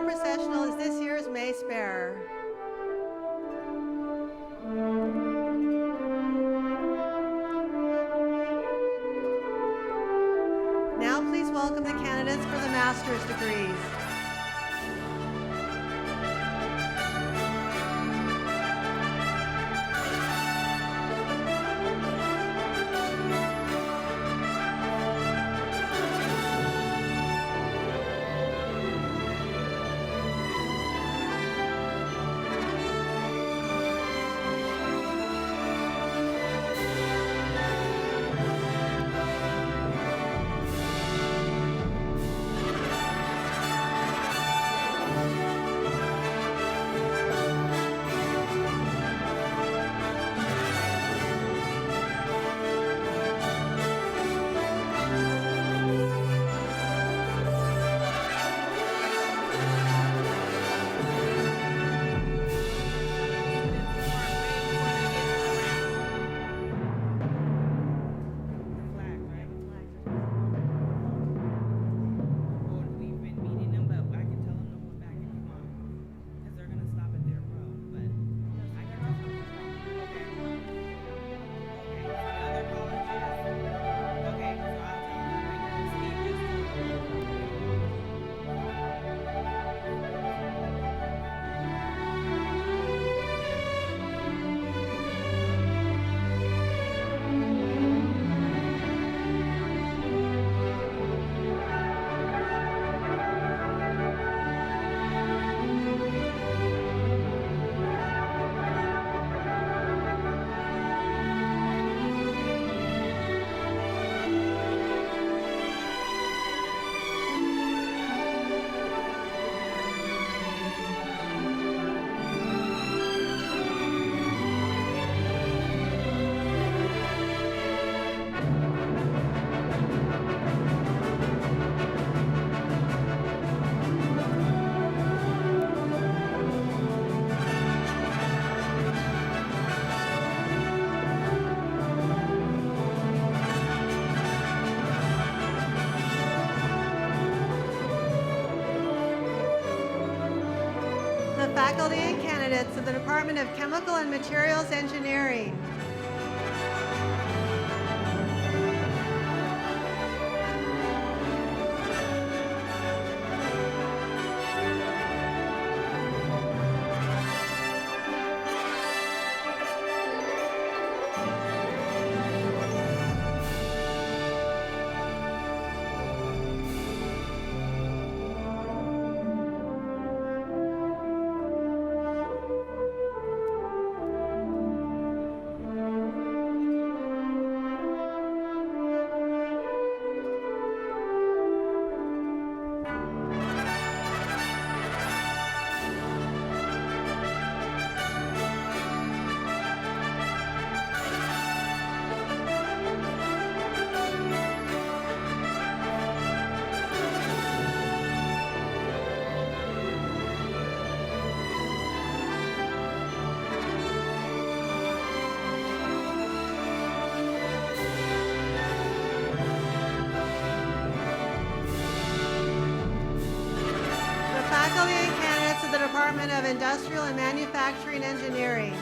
processional is this year's Mace Bearer. Now please welcome the candidates for the master's degrees. Faculty and candidates of the Department of Chemical and Materials Engineering. Faculty and candidates of the Department of Industrial and Manufacturing Engineering.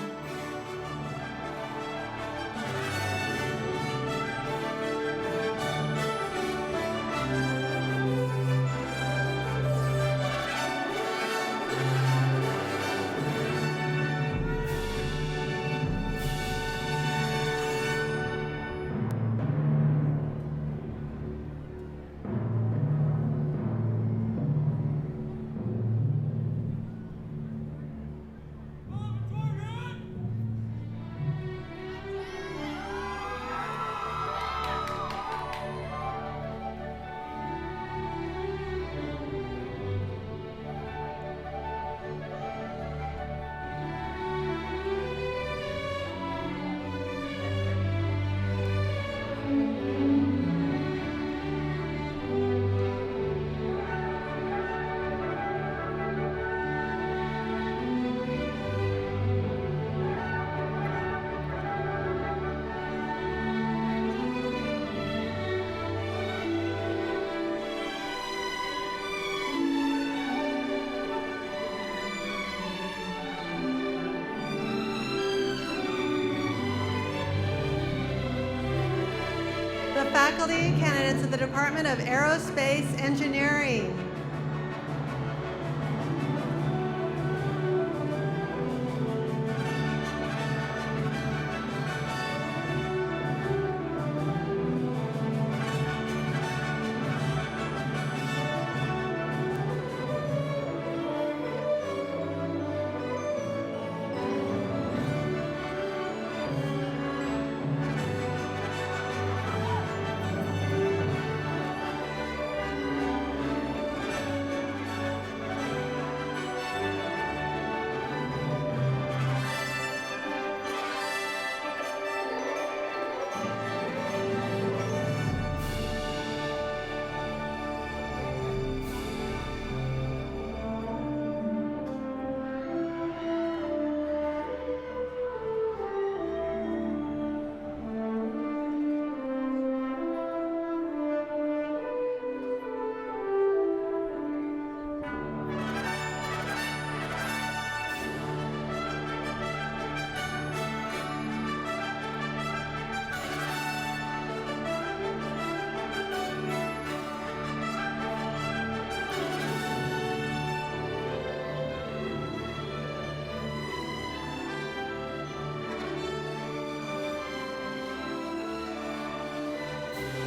The faculty and candidates of the Department of Aerospace Engineering.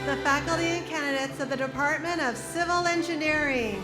The faculty and candidates of the Department of Civil Engineering.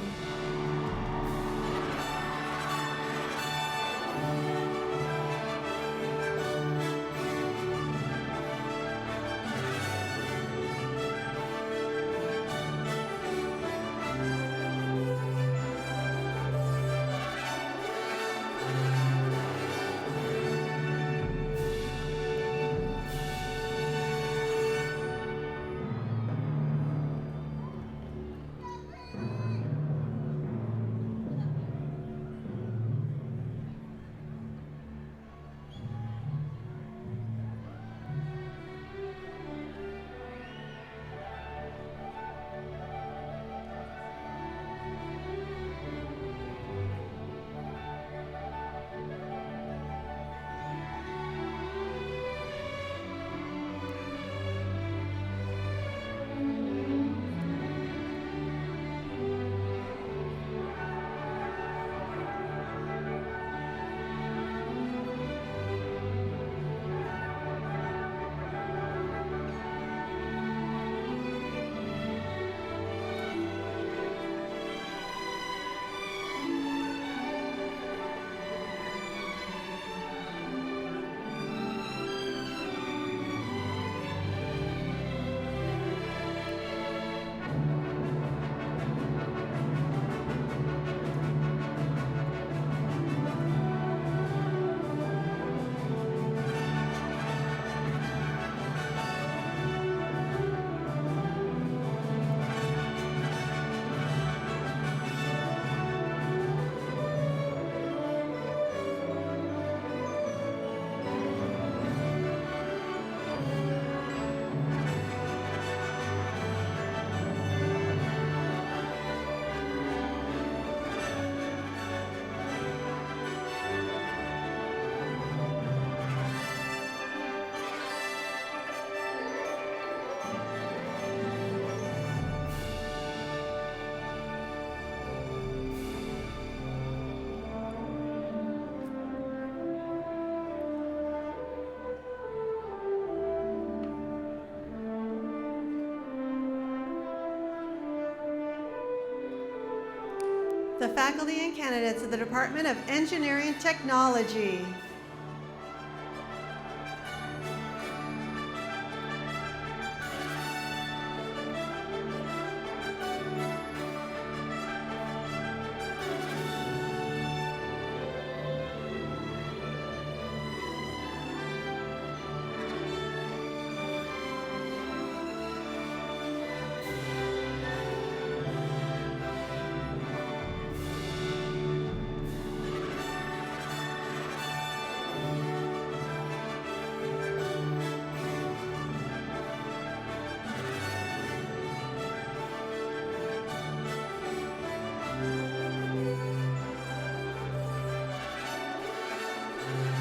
The faculty and candidates of the Department of Engineering Technology.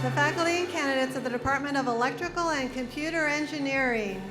The faculty and candidates of the Department of Electrical and Computer Engineering.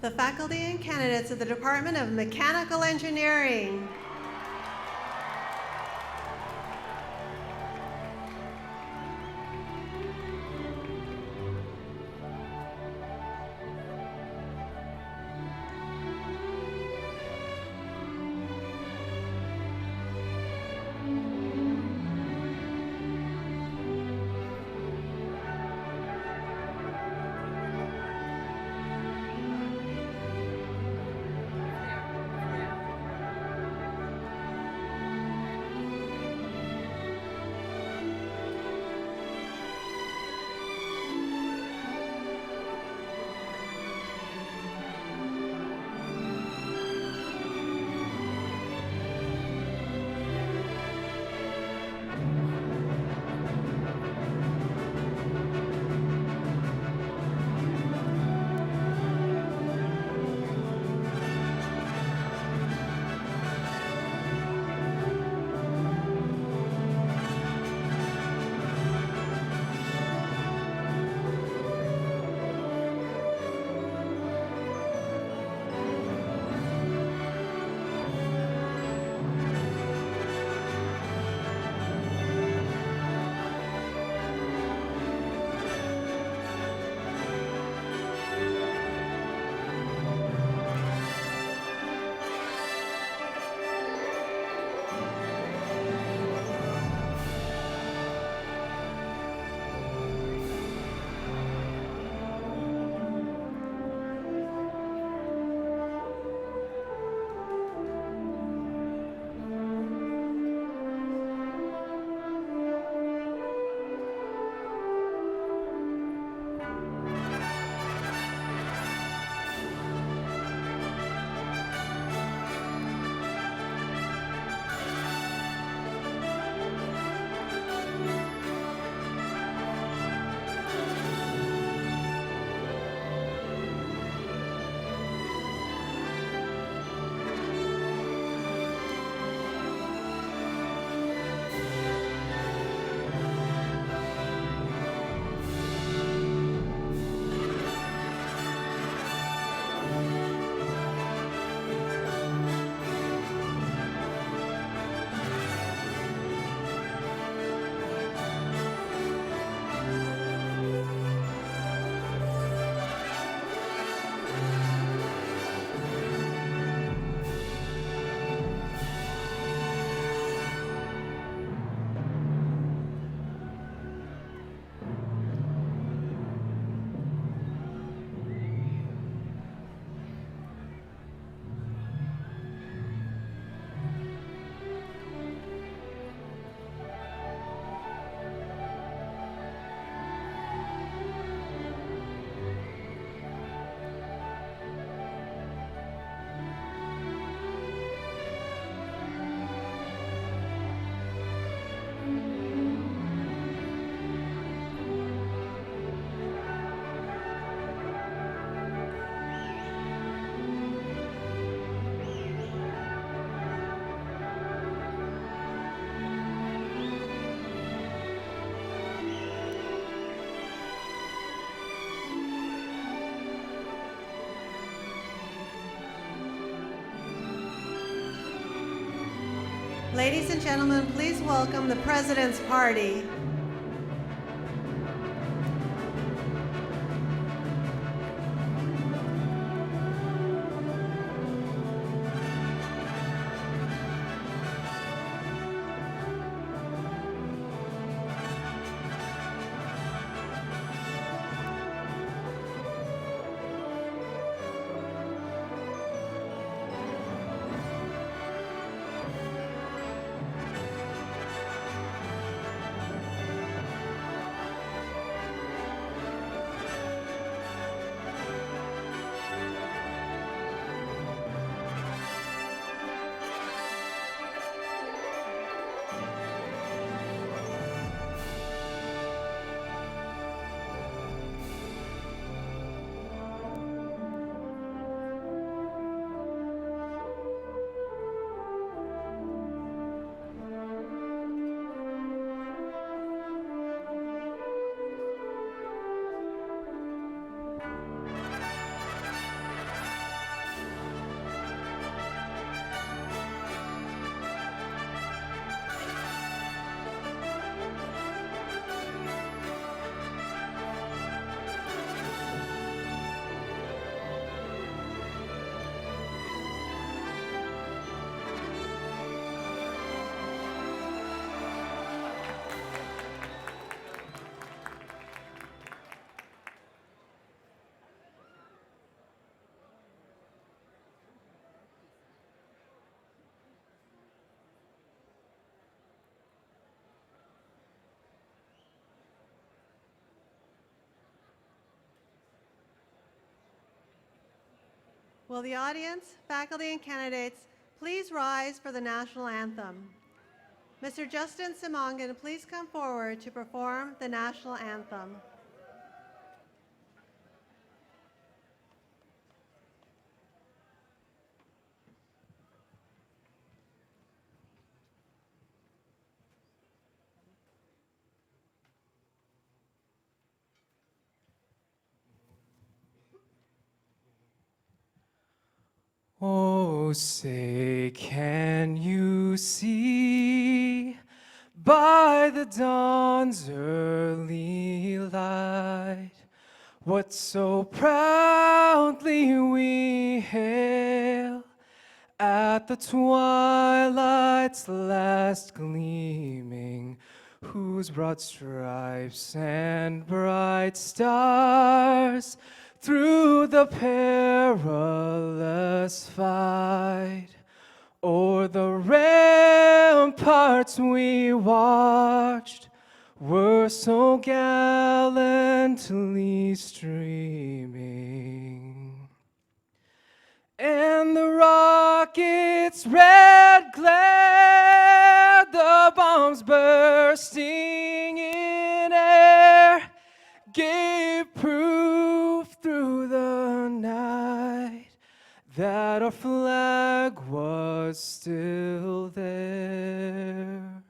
the faculty and candidates of the Department of Mechanical Engineering. Ladies and gentlemen, please welcome the President's Party. Will the audience, faculty, and candidates please rise for the national anthem? Mr. Justin Simongan, please come forward to perform the national anthem. Oh, say, can you see by the dawn's early light what so proudly we hail at the twilight's last gleaming, whose broad stripes and bright stars through the perilous fight o'er the ramparts we watched were so gallantly streaming, and the rocket's red glare, the bombs bursting in air, gave proof through the night that our flag was still there.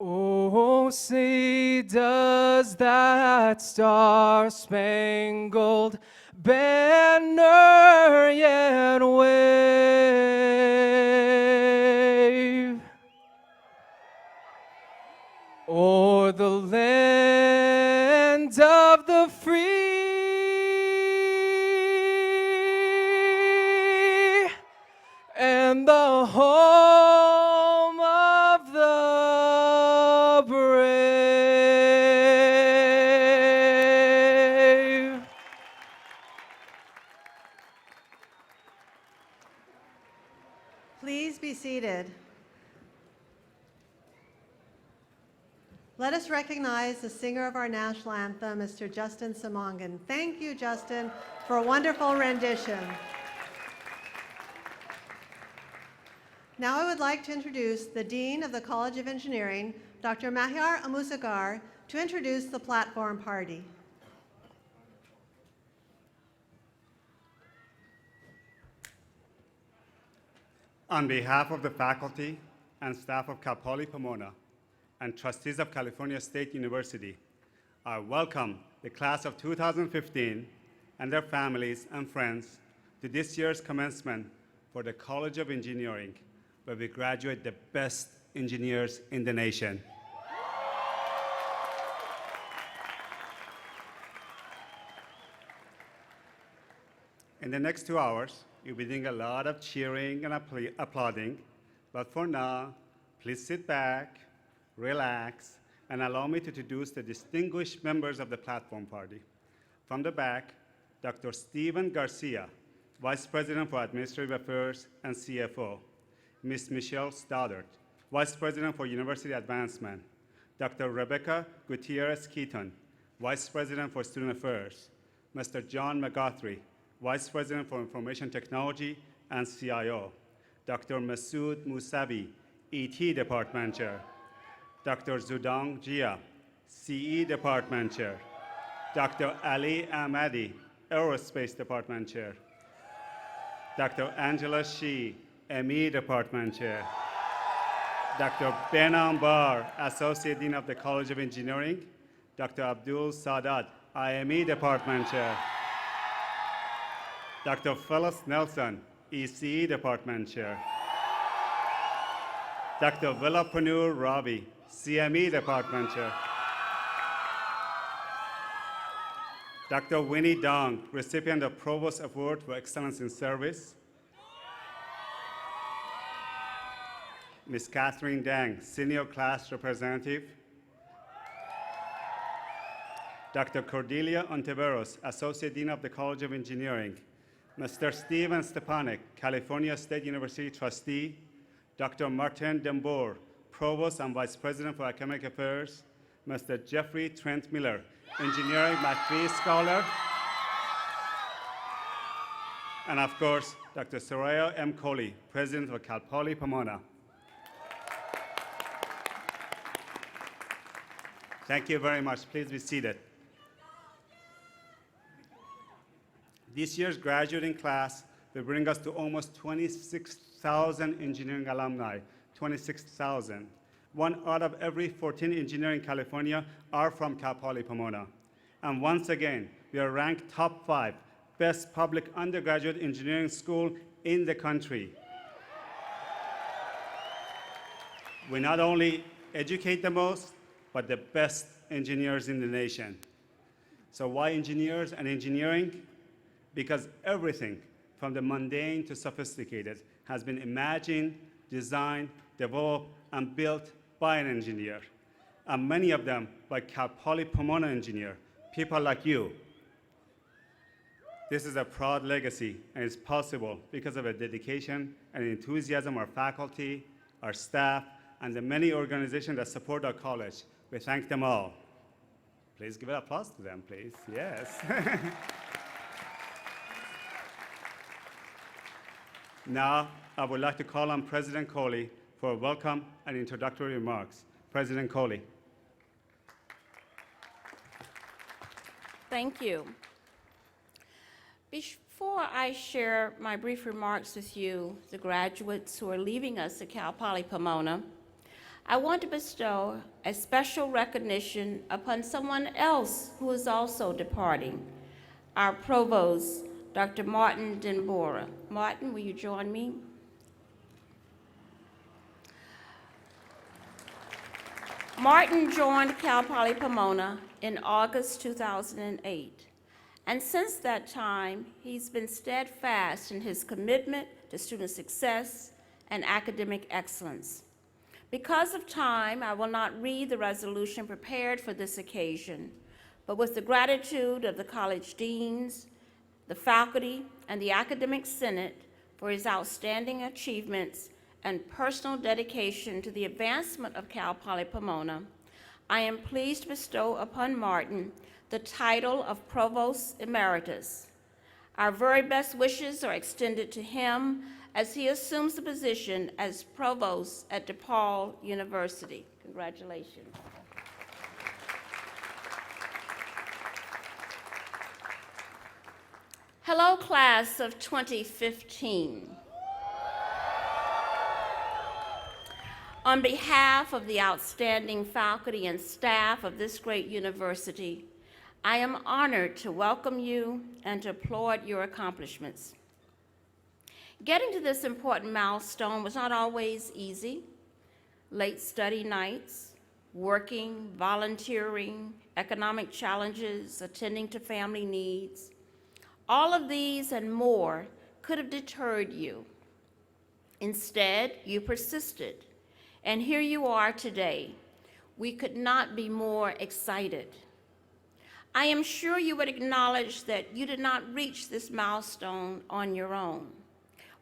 Oh, say, does that star-spangled banner yet wave o'er the land of the free and the home of the brave? Please be seated. Let us recognize the singer of our national anthem, Mr. Justin Simongan. Thank you, Justin, for a wonderful rendition. Now I would like to introduce the Dean of the College of Engineering, Dr. Mahyar Amusagar, to introduce the platform party. On behalf of the faculty and staff of Cal Poly Pomona and trustees of California State University, I welcome the class of 2015 and their families and friends to this year's commencement for the College of Engineering, where we graduate the best engineers in the nation. In the next 2 hours, you'll be doing a lot of cheering and applauding, but for now, please sit back, relax, and allow me to introduce the distinguished members of the platform party. From the back, Dr. Steven Garcia, Vice President for Administrative Affairs and CFO. Ms. Michelle Stoddard, Vice President for University Advancement. Dr. Rebecca Gutierrez-Keaton, Vice President for Student Affairs. Mr. John McGuthrie, Vice President for Information Technology and CIO. Dr. Masood Musavi, ET Department Chair. Dr. Zudong Jia, CE Department Chair. Dr. Ali Ahmadi, Aerospace Department Chair. Dr. Angela Shi, ME Department Chair. Dr. Behnam Bar, Associate Dean of the College of Engineering. Dr. Abdul Sadat, IME Department Chair. Dr. Phyllis Nelson, ECE Department Chair. Dr. Villapanur Ravi, CME Department Chair. Dr. Winnie Dong, recipient of Provost Award for Excellence in Service. Ms. Catherine Dang, Senior Class Representative. Dr. Cordelia Ontiveros, Associate Dean of the College of Engineering. Mr. Steven Stepanek, California State University Trustee. Dr. Martin Dembor, Provost and Vice President for Academic Affairs. Mr. Jeffrey Trent Miller, Engineering McPhee Scholar. And of course, Dr. Soraya M. Coley, President of Cal Poly Pomona. Thank you very much. Please be seated. This year's graduating class will bring us to almost 26,000 engineering alumni, 26,000. 1 out of every 14 engineers in California are from Cal Poly Pomona. And once again, we are ranked top 5 best public undergraduate engineering school in the country. We not only educate the most, but the best engineers in the nation. So why engineers and engineering? Because everything from the mundane to sophisticated has been imagined, designed, developed, and built by an engineer. And many of them by Cal Poly Pomona engineer, people like you. This is a proud legacy, and it's possible because of the dedication and enthusiasm of our faculty, our staff, and the many organizations that support our college. We thank them all. Please give an applause to them, please. Yes. Now, I would like to call on President Coley for a welcome and introductory remarks. President Coley. Thank you. Before I share my brief remarks with you, the graduates who are leaving us at Cal Poly Pomona, I want to bestow a special recognition upon someone else who is also departing, our provost, Dr. Martin Denbora. Martin, will you join me? Martin joined Cal Poly Pomona in August 2008. And since that time, he's been steadfast in his commitment to student success and academic excellence. Because of time, I will not read the resolution prepared for this occasion, but with the gratitude of the college deans, the faculty, and the academic senate for his outstanding achievements and personal dedication to the advancement of Cal Poly Pomona, I am pleased to bestow upon Martin the title of Provost Emeritus. Our very best wishes are extended to him as he assumes the position as Provost at DePaul University. Congratulations. Hello, class of 2015. On behalf of the outstanding faculty and staff of this great university, I am honored to welcome you and to applaud your accomplishments. Getting to this important milestone was not always easy. Late study nights, working, volunteering, economic challenges, attending to family needs, all of these and more could have deterred you. Instead, you persisted, and here you are today. We could not be more excited. I am sure you would acknowledge that you did not reach this milestone on your own.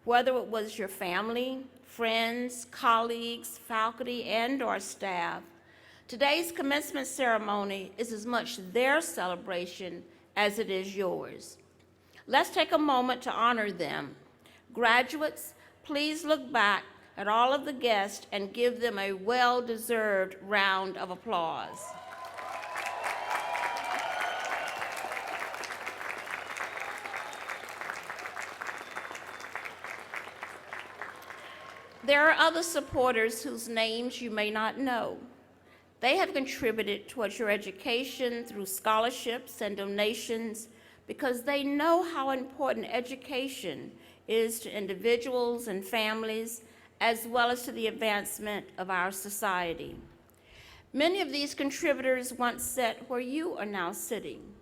Whether it was your family, friends, colleagues, faculty, and/or staff, today's commencement ceremony is as much their celebration as it is yours. Let's take a moment to honor them. Graduates, please look back at all of the guests and give them a well-deserved round of applause. There are other supporters whose names you may not know. They have contributed towards your education through scholarships and donations because they know how important education is to individuals and families, as well as to the advancement of our society. Many of these contributors once sat where you are now sitting,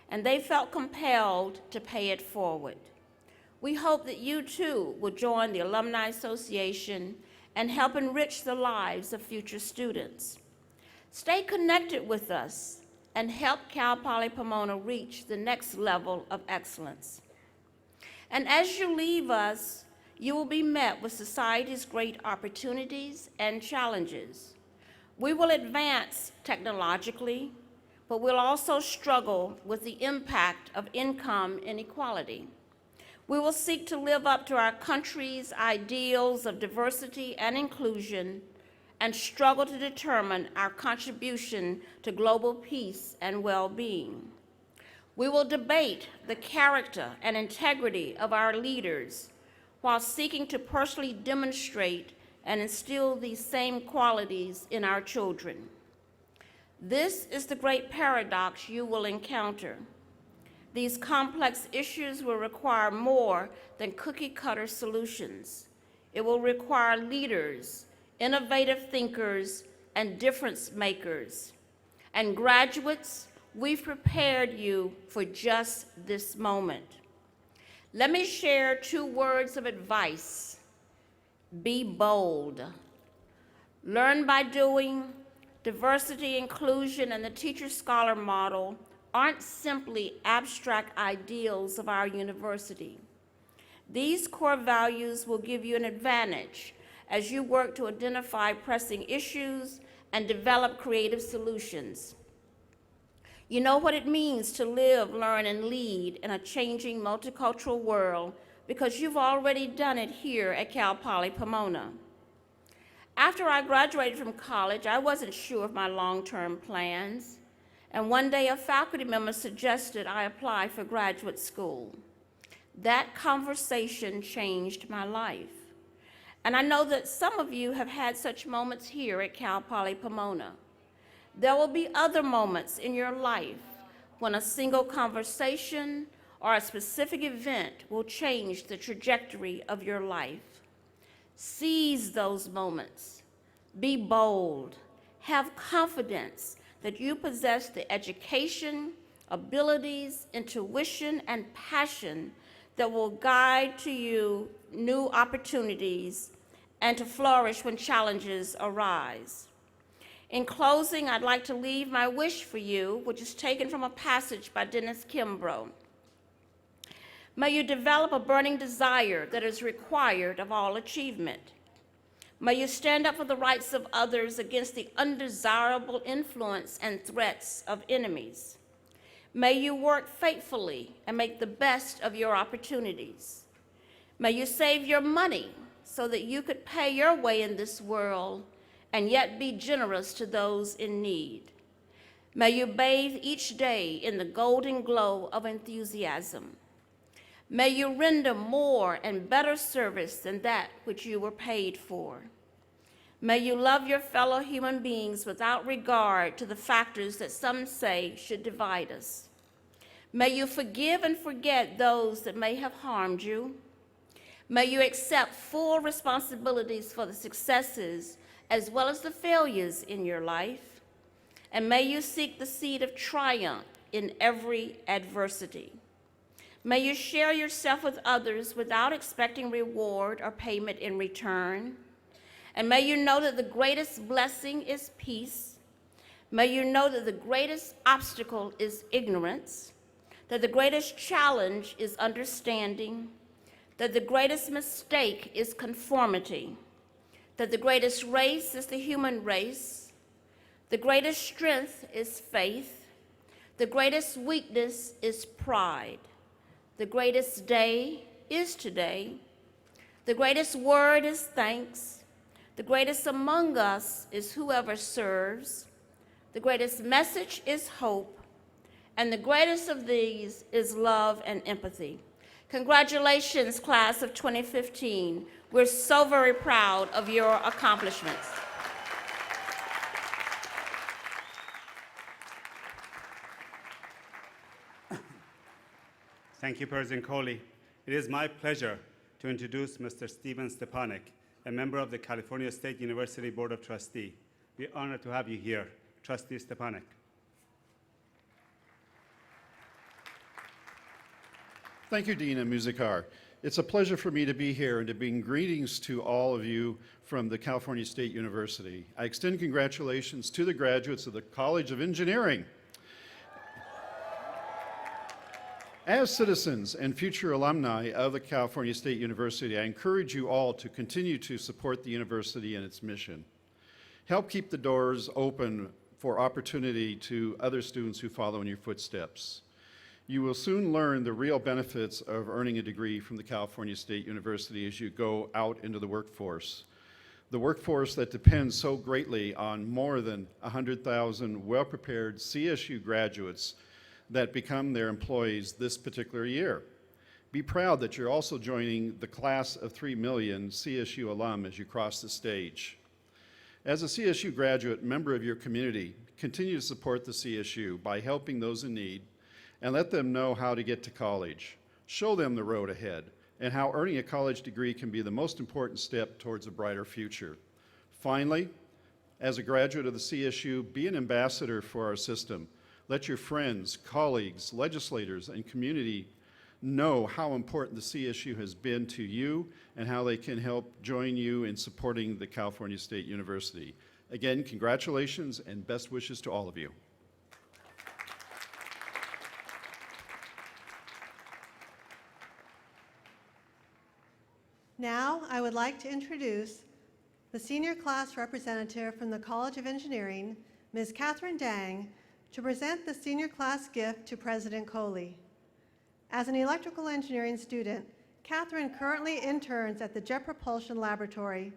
and they felt compelled to pay it forward. We hope that you too will join the Alumni Association and help enrich the lives of future students. Stay connected with us and help Cal Poly Pomona reach the next level of excellence. And as you leave us, you will be met with society's great opportunities and challenges. We will advance technologically, but we'll also struggle with the impact of income inequality. We will seek to live up to our country's ideals of diversity and inclusion and struggle to determine our contribution to global peace and well-being. We will debate the character and integrity of our leaders while seeking to personally demonstrate and instill these same qualities in our children. This is the great paradox you will encounter. These complex issues will require more than cookie-cutter solutions. It will require leaders, innovative thinkers, and difference makers. And graduates, we've prepared you for just this moment. Let me share 2 words of advice. Be bold. Learn by doing. Diversity, inclusion, and the teacher-scholar model aren't simply abstract ideals of our university. These core values will give you an advantage as you work to identify pressing issues and develop creative solutions. You know what it means to live, learn, and lead in a changing multicultural world because you've already done it here at Cal Poly Pomona. After I graduated from college, I wasn't sure of my long-term plans, and one day a faculty member suggested I apply for graduate school. That conversation changed my life. And I know that some of you have had such moments here at Cal Poly Pomona. There will be other moments in your life when a single conversation or a specific event will change the trajectory of your life. Seize those moments. Be bold. Have confidence that you possess the education, abilities, intuition, and passion that will guide to you new opportunities and to flourish when challenges arise. In closing, I'd like to leave my wish for you, which is taken from a passage by Dennis Kimbrough. May you develop a burning desire that is required of all achievement. May you stand up for the rights of others against the undesirable influence and threats of enemies. May you work faithfully and make the best of your opportunities. May you save your money so that you could pay your way in this world and yet be generous to those in need. May you bathe each day in the golden glow of enthusiasm. May you render more and better service than that which you were paid for. May you love your fellow human beings without regard to the factors that some say should divide us. May you forgive and forget those that may have harmed you. May you accept full responsibilities for the successes as well as the failures in your life. And may you seek the seed of triumph in every adversity. May you share yourself with others without expecting reward or payment in return. And may you know that the greatest blessing is peace. May you know that the greatest obstacle is ignorance, that the greatest challenge is understanding, that the greatest mistake is conformity, that the greatest race is the human race, the greatest strength is faith, the greatest weakness is pride. The greatest day is today. The greatest word is thanks. The greatest among us is whoever serves. The greatest message is hope. And the greatest of these is love and empathy. Congratulations, class of 2015. We're so very proud of your accomplishments. Thank you, President Coley. It is my pleasure to introduce Mr. Steven Stepanek, a member of the California State University Board of Trustees. We're honored to have you here, Trustee Stepanek. Thank you, Dean Musicar. It's a pleasure for me to be here and to bring greetings to all of you from the California State University. I extend congratulations to the graduates of the College of Engineering. As citizens and future alumni of the California State University, I encourage you all to continue to support the university and its mission. Help keep the doors open for opportunity to other students who follow in your footsteps. You will soon learn the real benefits of earning a degree from the California State University as you go out into the workforce. The workforce that depends so greatly on more than 100,000 well-prepared CSU graduates that become their employees this particular year. Be proud that you're also joining the class of 3 million CSU alum as you cross the stage. As a CSU graduate, member of your community, continue to support the CSU by helping those in need and let them know how to get to college. Show them the road ahead and how earning a college degree can be the most important step towards a brighter future. Finally, as a graduate of the CSU, be an ambassador for our system. Let your friends, colleagues, legislators, and community know how important the CSU has been to you and how they can help join you in supporting the California State University. Again, congratulations and best wishes to all of you. Now, I would like to introduce the senior class representative from the College of Engineering, Ms. Catherine Dang, to present the senior class gift to President Coley. As an electrical engineering student, Catherine currently interns at the Jet Propulsion Laboratory,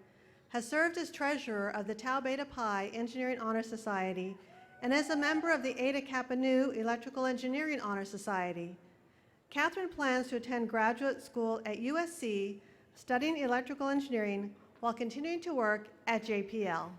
has served as treasurer of the Tau Beta Pi Engineering Honor Society, and is a member of the Eta Kappa Nu Electrical Engineering Honor Society. Catherine plans to attend graduate school at USC, studying electrical engineering while continuing to work at JPL.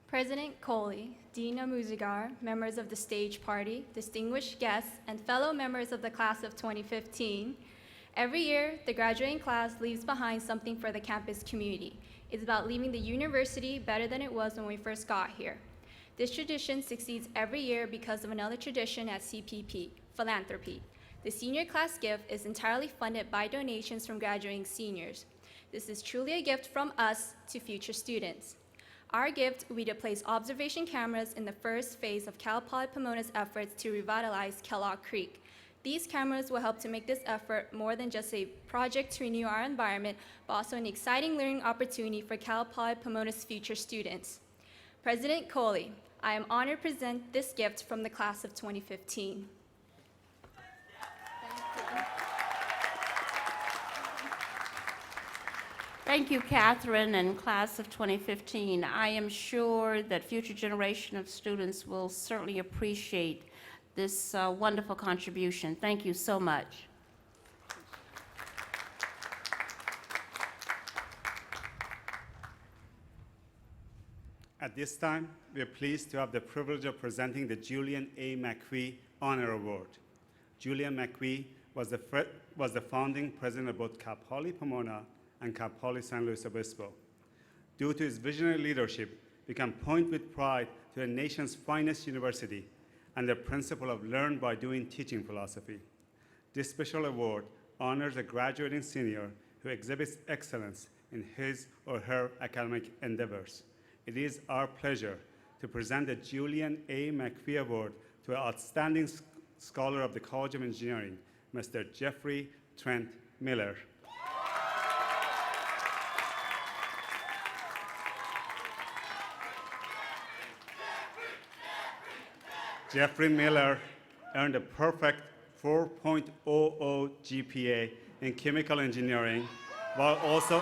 President Coley, Dina Muzigar, members of the stage party, distinguished guests, and fellow members of the class of 2015, every year, the graduating class leaves behind something for the campus community. It's about leaving the university better than it was when we first got here. This tradition succeeds every year because of another tradition at CPP, philanthropy. The senior class gift is entirely funded by donations from graduating seniors. This is truly a gift from us to future students. Our gift will be to place observation cameras in the first phase of Cal Poly Pomona's efforts to revitalize Kellogg Creek. These cameras will help to make this effort more than just a project to renew our environment, but also an exciting learning opportunity for Cal Poly Pomona's future students. President Coley, I am honored to present this gift from the class of 2015. Thank you, Catherine and class of 2015. I am sure that future generation of students will certainly appreciate this wonderful contribution. Thank you so much. At this time, we are pleased to have the privilege of presenting the Julian A. McQueen Honor Award. Julian McQueen was the founding president of both Cal Poly Pomona and Cal Poly San Luis Obispo. Due to his visionary leadership, we can point with pride to the nation's finest university and the principle of learn by doing teaching philosophy. This special award honors a graduating senior who exhibits excellence in his or her academic endeavors. It is our pleasure to present the Julian A. McPhee Award to an outstanding scholar of the College of Engineering, Mr. Jeffrey Trent Miller. Jeffrey Miller earned a perfect 4.00 GPA in chemical engineering while also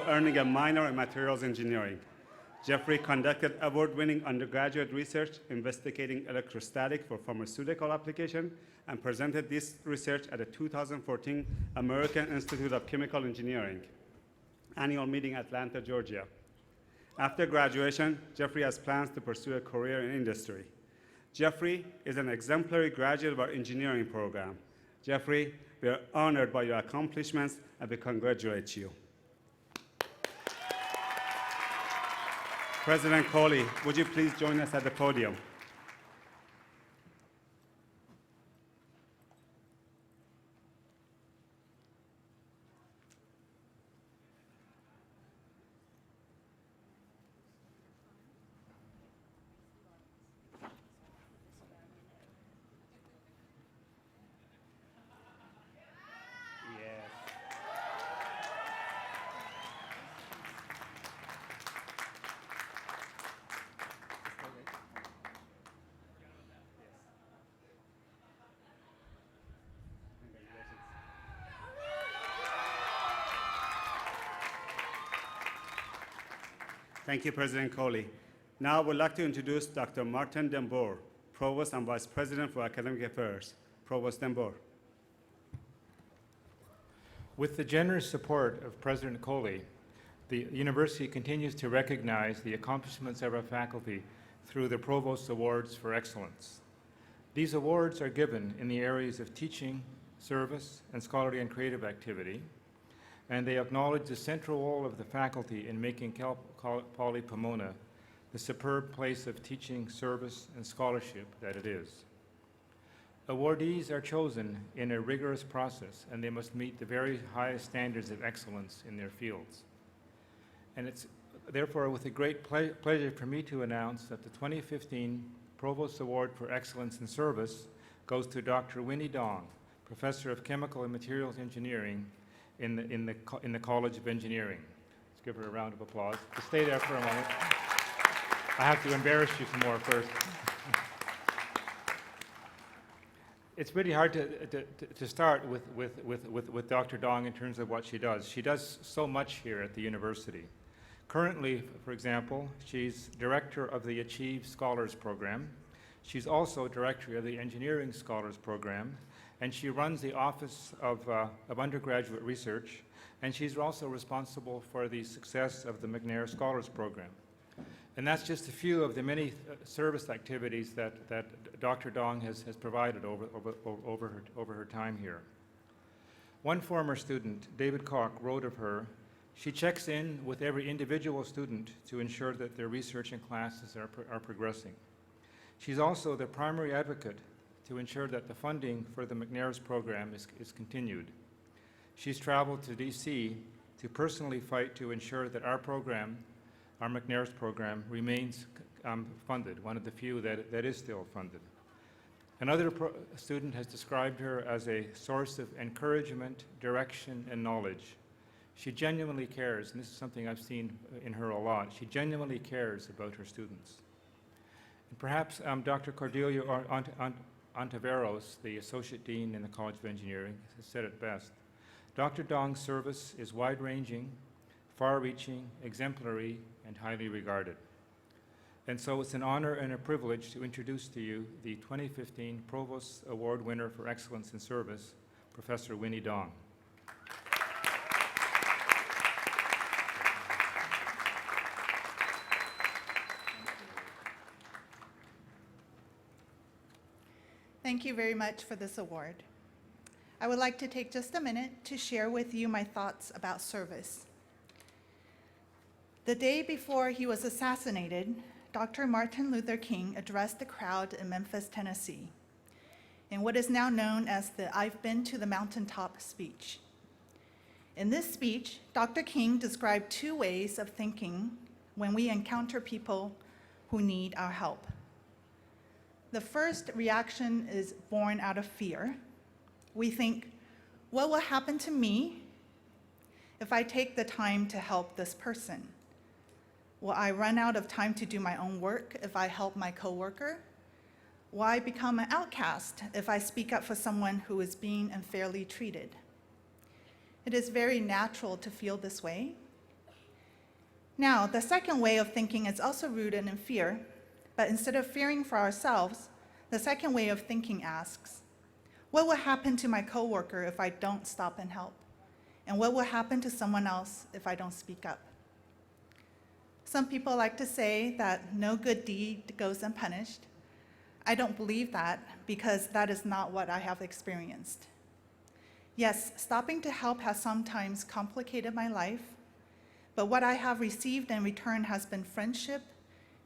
earning a minor in materials engineering. Jeffrey conducted award-winning undergraduate research investigating electrostatic for pharmaceutical application and presented this research at the 2014 American Institute of Chemical Engineering annual meeting, Atlanta, Georgia. After graduation, Jeffrey has plans to pursue a career in industry. Jeffrey is an exemplary graduate of our engineering program. Jeffrey, we are honored by your accomplishments and we congratulate you. President Coley, would you please join us at the podium? Yes. Thank you, President Coley. Now I would like to introduce Dr. Martin Dembour, Provost and Vice President for Academic Affairs. Provost Dembour. With the generous support of President Coley, the university continues to recognize the accomplishments of our faculty through the Provost Awards for Excellence. These awards are given in the areas of teaching, service, and scholarly and creative activity, and they acknowledge the central role of the faculty in making Cal Poly Pomona the superb place of teaching, service, and scholarship that it is. Awardees are chosen in a rigorous process, and they must meet the very highest standards of excellence in their fields. And it's therefore with a great pleasure for me to announce that the 2015 Provost Award for Excellence in Service goes to Dr. Winnie Dong, Professor of Chemical and Materials Engineering in the College of Engineering. Let's give her a round of applause. Just stay there for a moment. I have to embarrass you some more first. It's really hard to start with Dr. Dong in terms of what she does. She does so much here at the university. Currently, for example, she's director of the Achieve Scholars Program. She's also director of the Engineering Scholars Program, and she runs the Office of Undergraduate Research, and she's also responsible for the success of the McNair Scholars Program. And that's just a few of the many service activities that Dr. Dong has provided over her time here. One former student, David Koch, wrote of her, "She checks in with every individual student to ensure that their research and classes are progressing. She's also the primary advocate to ensure that the funding for the McNair's program is continued. She's traveled to DC to personally fight to ensure that our program, our McNair's program, remains funded, one of the few that is still funded. Another student has described her as a source of encouragement, direction, and knowledge. She genuinely cares, and this is something I've seen in her a lot. She genuinely cares about her students. And perhaps Dr. Cordelia Ontiveros, the Associate Dean in the College of Engineering, has said it best. Dr. Dong's service is wide-ranging, far-reaching, exemplary, and highly regarded. And so it's an honor and a privilege to introduce to you the 2015 Provost Award winner for Excellence in Service, Professor Winnie Dong. Thank you very much for this award. I would like to take just a minute to share with you my thoughts about service. The day before he was assassinated, Dr. Martin Luther King addressed the crowd in Memphis, Tennessee, in what is now known as the I've Been to the Mountaintop speech. In this speech, Dr. King described two ways of thinking when we encounter people who need our help. The first reaction is born out of fear. We think, what will happen to me if I take the time to help this person? Will I run out of time to do my own work if I help my coworker? Will I become an outcast if I speak up for someone who is being unfairly treated? It is very natural to feel this way. Now, the second way of thinking is also rooted in fear, but instead of fearing for ourselves, the second way of thinking asks, what will happen to my coworker if I don't stop and help? And what will happen to someone else if I don't speak up? Some people like to say that no good deed goes unpunished. I don't believe that because that is not what I have experienced. Yes, stopping to help has sometimes complicated my life, but what I have received in return has been friendship,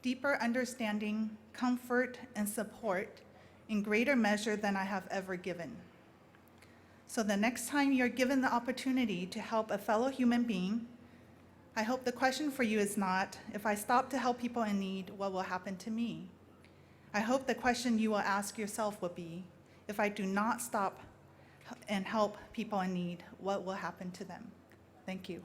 deeper understanding, comfort, and support in greater measure than I have ever given. So the next time you're given the opportunity to help a fellow human being, I hope the question for you is not, if I stop to help people in need, what will happen to me? I hope the question you will ask yourself will be, if I do not stop and help people in need, what will happen to them? Thank you.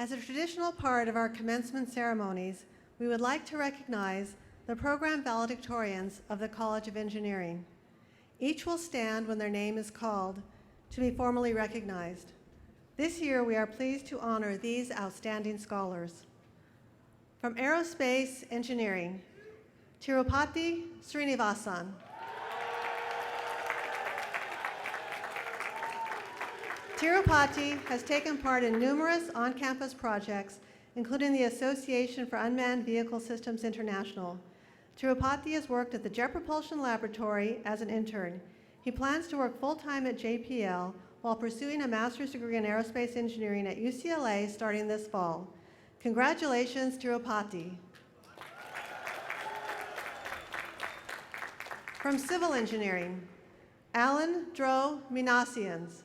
As a traditional part of our commencement ceremonies, we would like to recognize the program valedictorians of the College of Engineering. Each will stand when their name is called to be formally recognized. This year, we are pleased to honor these outstanding scholars. From Aerospace Engineering, Tirupati Srinivasan. Tirupati has taken part in numerous on-campus projects, including the Association for Unmanned Vehicle Systems International. Tirupati has worked at the Jet Propulsion Laboratory as an intern. He plans to work full-time at JPL while pursuing a master's degree in aerospace engineering at UCLA starting this fall. Congratulations, Tirupati. From Civil Engineering, Alan Dro Minassians.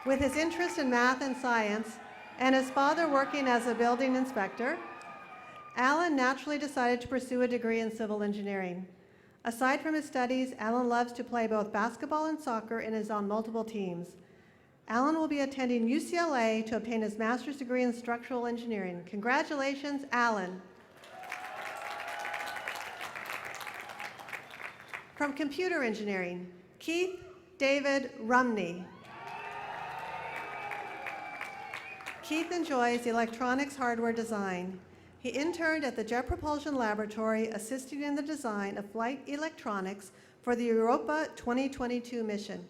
With his interest in math and science, and his father working as a building inspector, Alan naturally decided to pursue a degree in civil engineering. Aside from his studies, Alan loves to play both basketball and soccer and is on multiple teams. Alan will be attending UCLA to obtain his master's degree in structural engineering. Congratulations, Alan. From Computer Engineering, Keith David Rumney. Keith enjoys electronics hardware design. He interned at the Jet Propulsion Laboratory, assisting in the design of flight electronics for the Europa 2022 mission.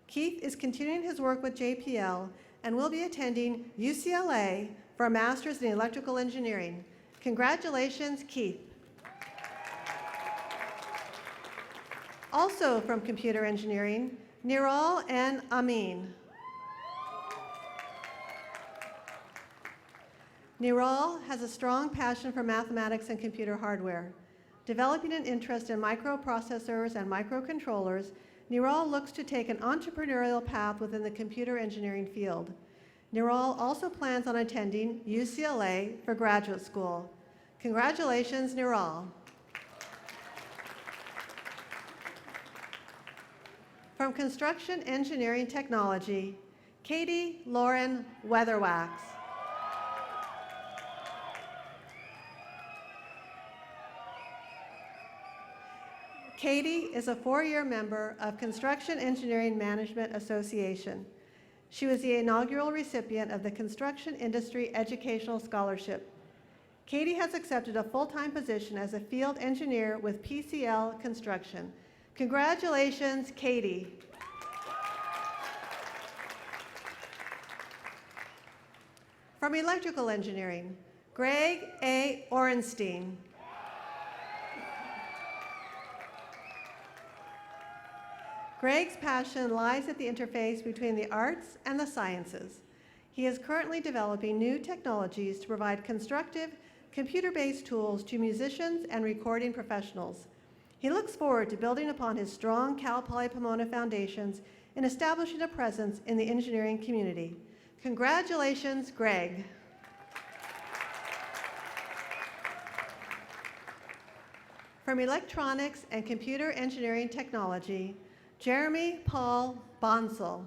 Keith is continuing his work with JPL and will be attending UCLA for a master's in electrical engineering. Congratulations, Keith. Also from Computer Engineering, Niral and Amin. Niral has a strong passion for mathematics and computer hardware. Developing an interest in microprocessors and microcontrollers, Niral looks to take an entrepreneurial path within the computer engineering field. Niral also plans on attending UCLA for graduate school. Congratulations, Niral. From Construction Engineering Technology, Katie Lauren Weatherwax. Katie is a 4-year member of Construction Engineering Management Association. She was the inaugural recipient of the Construction Industry Educational Scholarship. Katie has accepted a full-time position as a field engineer with PCL Construction. Congratulations, Katie. From Electrical Engineering, Greg A. Orenstein. Greg's passion lies at the interface between the arts and the sciences. He is currently developing new technologies to provide constructive, computer-based tools to musicians and recording professionals. He looks forward to building upon his strong Cal Poly Pomona foundations and establishing a presence in the engineering community. Congratulations, Greg. From Electronics and Computer Engineering Technology, Jeremy Paul Bonsall.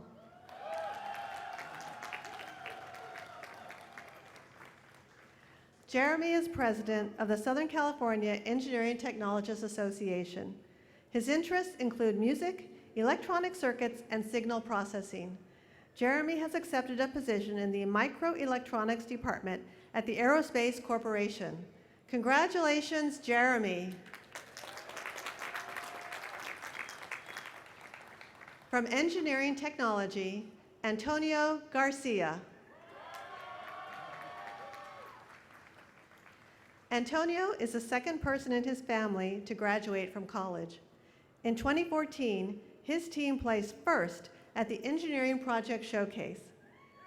Jeremy is president of the Southern California Engineering Technologists Association. His interests include music, electronic circuits, and signal processing. Jeremy has accepted a position in the Microelectronics Department at the Aerospace Corporation. Congratulations, Jeremy. From Engineering Technology, Antonio Garcia. Antonio is the second person in his family to graduate from college. In 2014, his team placed first at the Engineering Project Showcase.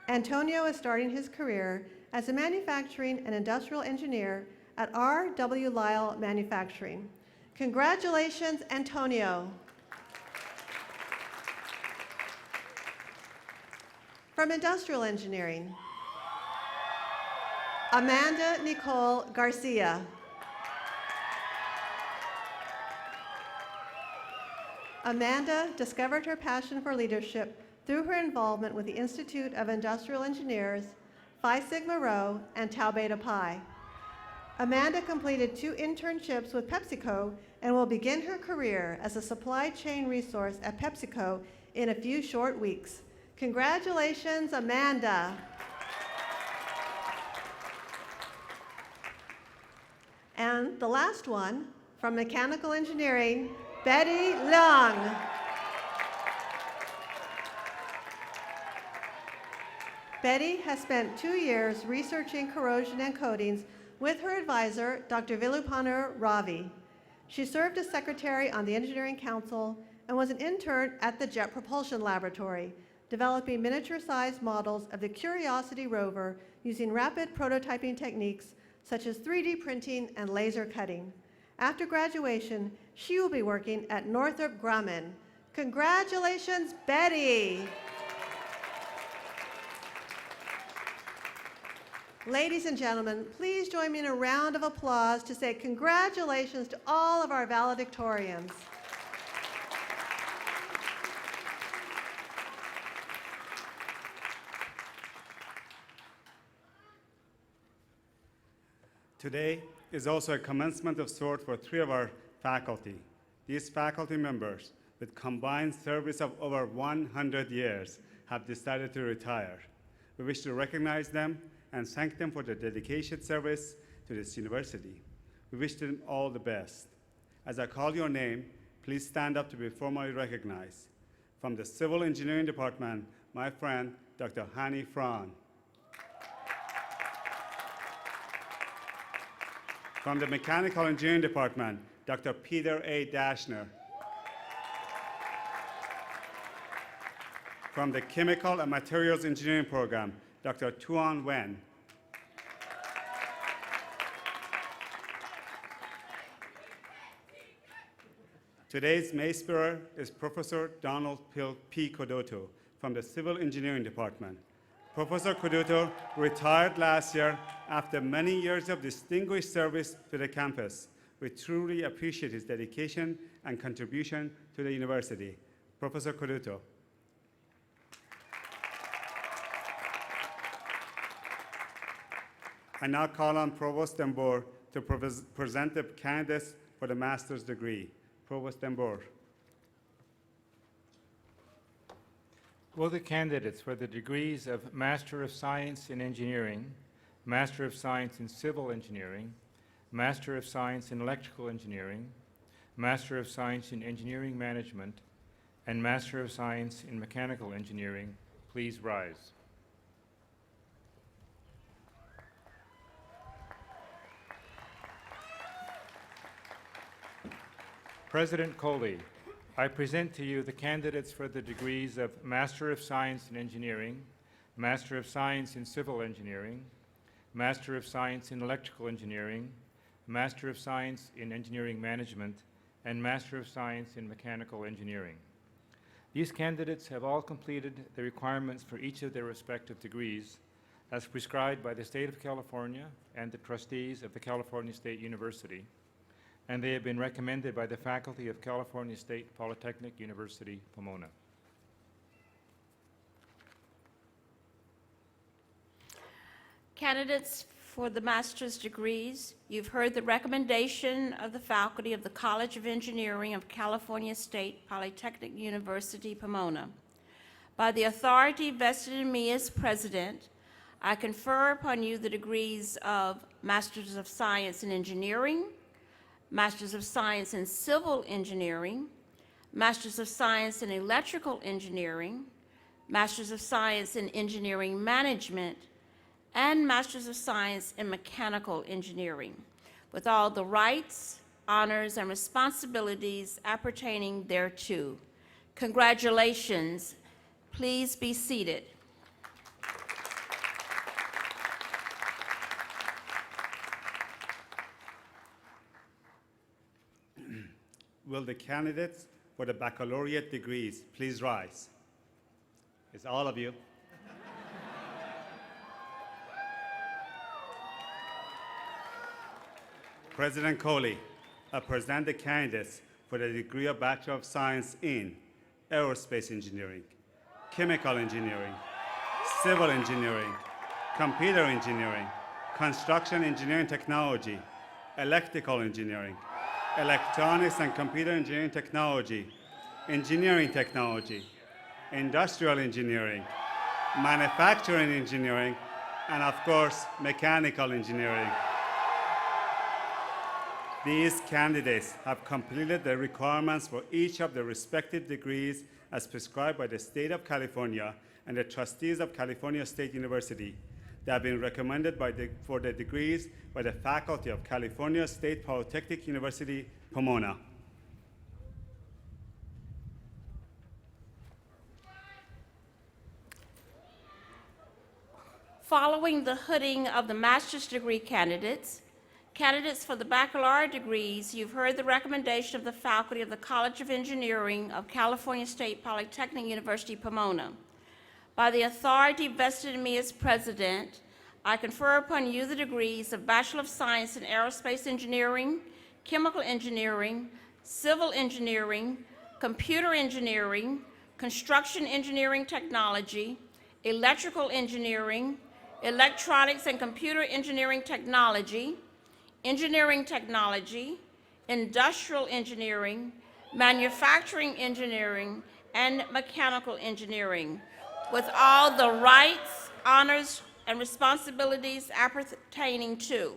Antonio is starting his career as a manufacturing and industrial engineer at R.W. Lyle Manufacturing. Congratulations, Antonio. From Industrial Engineering, Amanda Nicole Garcia. Amanda discovered her passion for leadership through her involvement with the Institute of Industrial Engineers, Phi Sigma Rho, and Tau Beta Pi. Amanda completed 2 internships with PepsiCo and will begin her career as a supply chain resource at PepsiCo in a few short weeks. Congratulations, Amanda. And the last one, from Mechanical Engineering, Betty Leung. Betty has spent 2 years researching corrosion and coatings with her advisor, Dr. Vilupanar Ravi. She served as secretary on the Engineering Council and was an intern at the Jet Propulsion Laboratory, developing miniature-sized models of the Curiosity rover using rapid prototyping techniques such as 3D printing and laser cutting. After graduation, she will be working at Northrop Grumman. Congratulations, Betty! Ladies and gentlemen, please join me in a round of applause to say congratulations to all of our valedictorians. Today is also a commencement of sort for 3 of our faculty. These faculty members, with combined service of over 100 years, have decided to retire. We wish to recognize them and thank them for their dedication service to this university. We wish them all the best. As I call your name, please stand up to be formally recognized. From the Civil Engineering Department, my friend, Dr. Hani Fran. From the Mechanical Engineering Department, Dr. Peter A. Dashner. From the Chemical and Materials Engineering Program, Dr. Tuan Wen. Today's Mace Bearer is Professor Donald P. Codoto from the Civil Engineering Department. Professor Codoto retired last year after many years of distinguished service to the campus. We truly appreciate his dedication and contribution to the university. Professor Codoto. I now call on Provost Dembor to present the candidates for the master's degree. Provost Dembor. Will the candidates for the degrees of Master of Science in Engineering, Master of Science in Civil Engineering, Master of Science in Electrical Engineering, Master of Science in Engineering Management, and Master of Science in Mechanical Engineering please rise? President Coley, I present to you the candidates for the degrees of Master of Science in Engineering, Master of Science in Civil Engineering, Master of Science in Electrical Engineering, Master of Science in Engineering Management, and Master of Science in Mechanical Engineering. These candidates have all completed the requirements for each of their respective degrees as prescribed by the State of California and the trustees of the California State University, and they have been recommended by the faculty of California State Polytechnic University, Pomona. Candidates for the master's degrees, you've heard the recommendation of the faculty of the College of Engineering of California State Polytechnic University, Pomona. By the authority vested in me as president, I confer upon you the degrees of Masters of Science in Engineering, Masters of Science in Civil Engineering, Masters of Science in Electrical Engineering, Masters of Science in Engineering Management, and Masters of Science in Mechanical Engineering, with all the rights, honors, and responsibilities appertaining thereto. Congratulations. Please be seated. Will the candidates for the baccalaureate degrees please rise? It's all of you. President Coley, I present the candidates for the degree of Bachelor of Science in Aerospace Engineering, Chemical Engineering, Civil Engineering, Computer Engineering, construction engineering technology, electrical engineering, electronics and computer engineering technology, engineering technology, industrial engineering, manufacturing engineering, and of course, mechanical engineering. These candidates have completed the requirements for each of their respective degrees as prescribed by the state of California and the trustees of California State University. They have been recommended for the degrees by the faculty of California State Polytechnic University, Pomona. Following the hooding of the master's degree candidates for the baccalaureate degrees, you've heard the recommendation of the faculty of the College of Engineering of California State Polytechnic University, Pomona. By the authority vested in me as president, I confer upon you the degrees of Bachelor of Science in Aerospace Engineering, Chemical Engineering, Civil Engineering, Computer Engineering, Construction Engineering Technology, Electrical Engineering, Electronics and Computer Engineering Technology, Engineering Technology, Industrial Engineering, Manufacturing Engineering, and Mechanical Engineering, with all the rights, honors, and responsibilities appertaining to.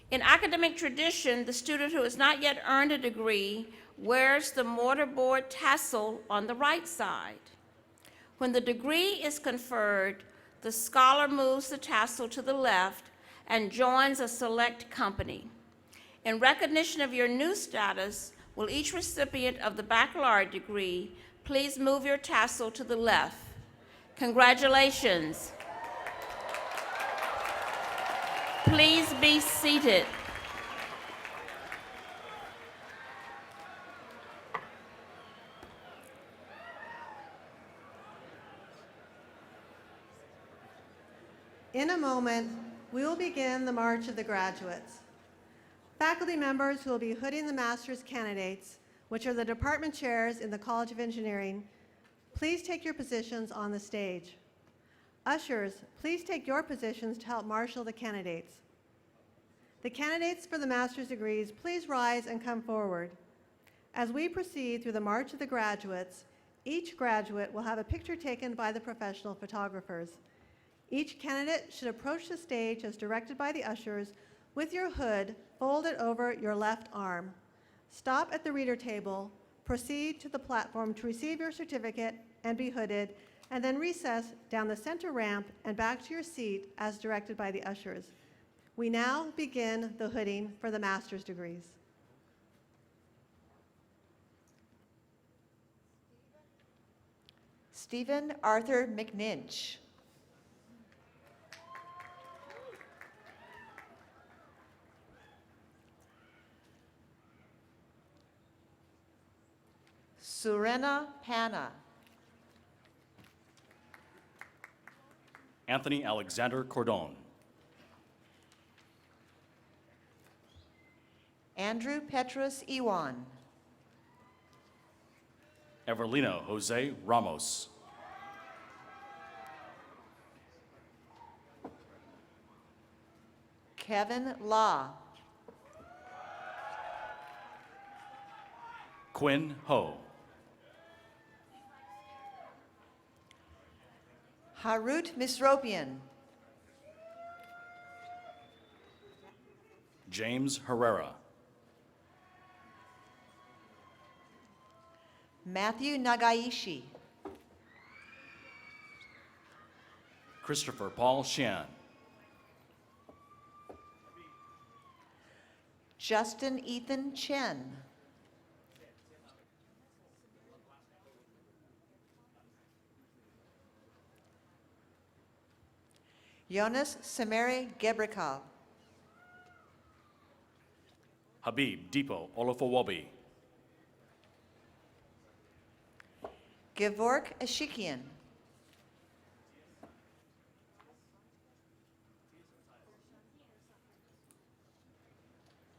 In academic tradition, the student who has not yet earned a degree wears the mortarboard tassel on the right side. When the degree is conferred, the scholar moves the tassel to the left and joins a select company. In recognition of your new status, will each recipient of the baccalaureate degree please move your tassel to the left? Congratulations. Please be seated. In a moment, we will begin the March of the Graduates. Faculty members who will be hooding the master's candidates, which are the department chairs in the College of Engineering, please take your positions on the stage. Ushers, please take your positions to help marshal the candidates. The candidates for the master's degrees, please rise and come forward. As we proceed through the March of the Graduates, each graduate will have a picture taken by the professional photographers. Each candidate should approach the stage as directed by the ushers with your hood folded over your left arm. Stop at the reader table, proceed to the platform to receive your certificate and be hooded, and then recess down the center ramp and back to your seat as directed by the ushers. We now begin the hooding for the master's degrees. Stephen Arthur McNinch. Surena Panna. Anthony Alexander Cordon. Andrew Petrus Iwan. Everlino Jose Ramos. Kevin Law. Quinn Ho. Harut Misropian. James Herrera. Matthew Nagaishi. Christopher Paul Shan. Justin Ethan Chen. Jonas Semere Gebrikal. Habib Dipo Olafowobi. Gevork Ashikian.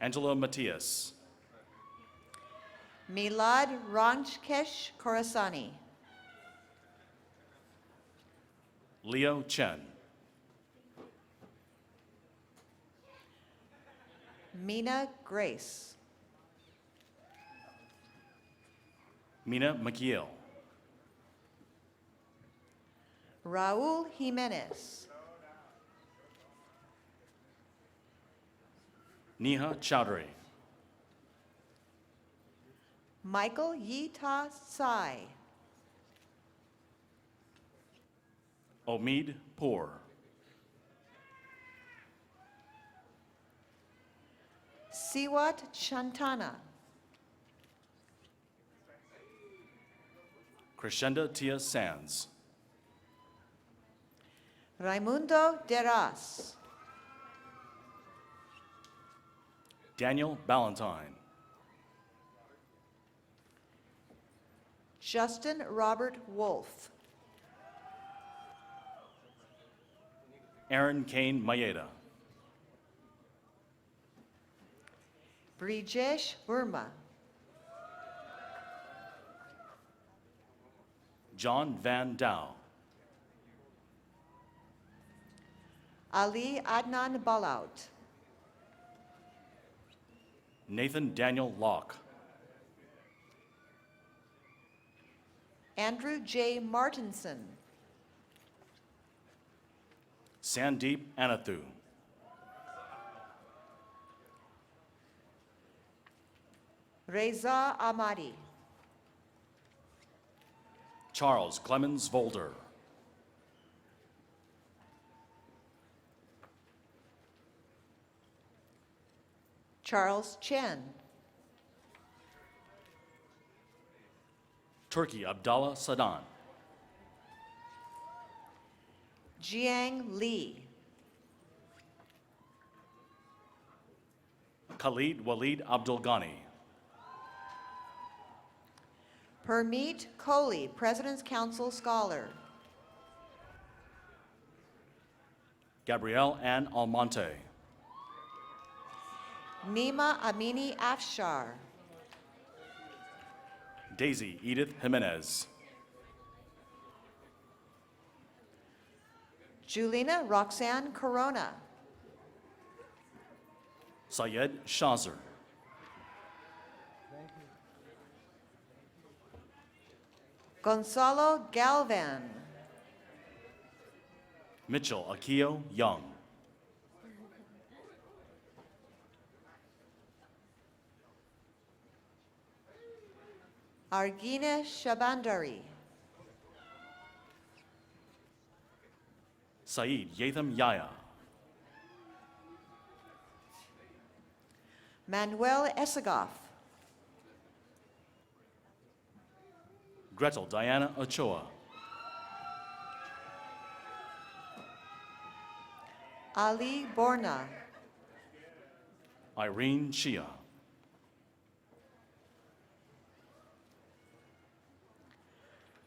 Angela Matias. Milad Ranjkesh Khorasani. Leo Chen. Mina Grace. Mina McGill. Raul Jimenez. Neha Chowdhury. Michael Yita Sai. Omid Poor. Siwat Chantana. Crescenda Tia Sands. Raimundo Deras. Daniel Ballantyne. Justin Robert Wolf. Aaron Kane Mayeda. Brijesh Verma. John Van Dow. Ali Adnan Balaut. Nathan Daniel Locke. Andrew J. Martinson. Sandeep Anathu. Reza Ahmadi. Charles Clemens Volder. Charles Chen. Turki Abdallah Sadan. Jiang Li. Khalid Walid Abdul Ghani. Permeet Kohli, President's Council Scholar. Gabrielle Ann Almonte. Nima Amini Afshar. Daisy Edith Jimenez. Julina Roxanne Corona. Syed Shazer. Gonzalo Galvan. Mitchell Akio Young. Argina Shabandari. Saeed Yatham Yahya. Manuel Esagoff. Gretel Diana Ochoa. Ali Borna. Irene Shia.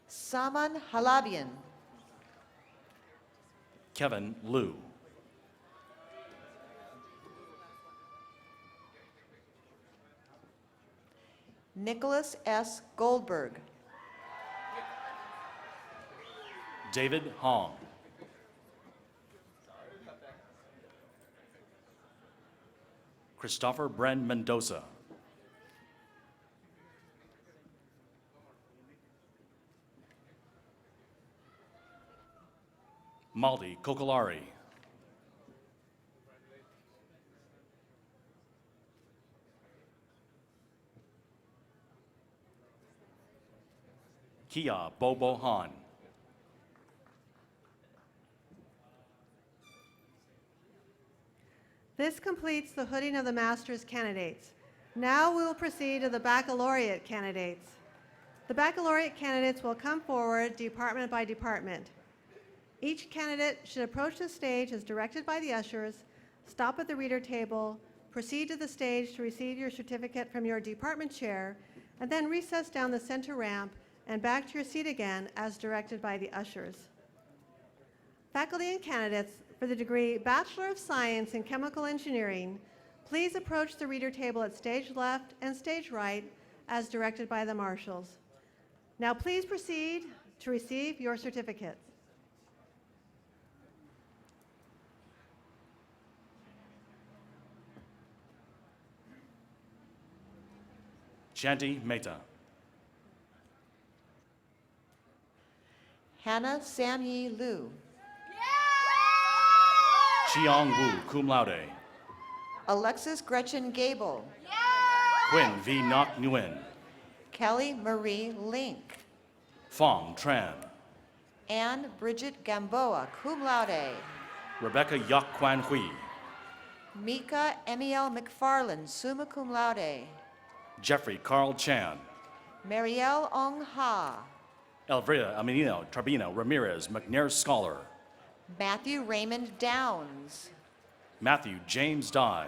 Saman Halabian. Kevin Liu. Nicholas S. Goldberg. David Hong. Christopher Bren Mendoza. Maldi Kokolari. Kia Bobo Han. This completes the hooding of the master's candidates. Now we will proceed to the baccalaureate candidates. The baccalaureate candidates will come forward department by department. Each candidate should approach the stage as directed by the ushers, stop at the reader table, proceed to the stage to receive your certificate from your department chair, and then recess down the center ramp and back to your seat again as directed by the ushers. Faculty and candidates for the degree Bachelor of Science in Chemical Engineering, please approach the reader table at stage left and stage right as directed by the marshals. Now please proceed to receive your certificates. Shanti Mehta. Hannah Samyi Liu. Chiang Wu, cum laude. Alexis Gretchen Gable. Quinn V. Ngoc Nguyen. Kelly Marie Link. Phong Tran. Anne Bridget Gamboa, cum laude. Rebecca Yak Quan Hui. Mika Emiel McFarland, summa cum laude. Jeffrey Carl Chan. Marielle Ong Ha. Elvira Aminino Trabino Ramirez McNair Scholar. Matthew Raymond Downs. Matthew James Dye.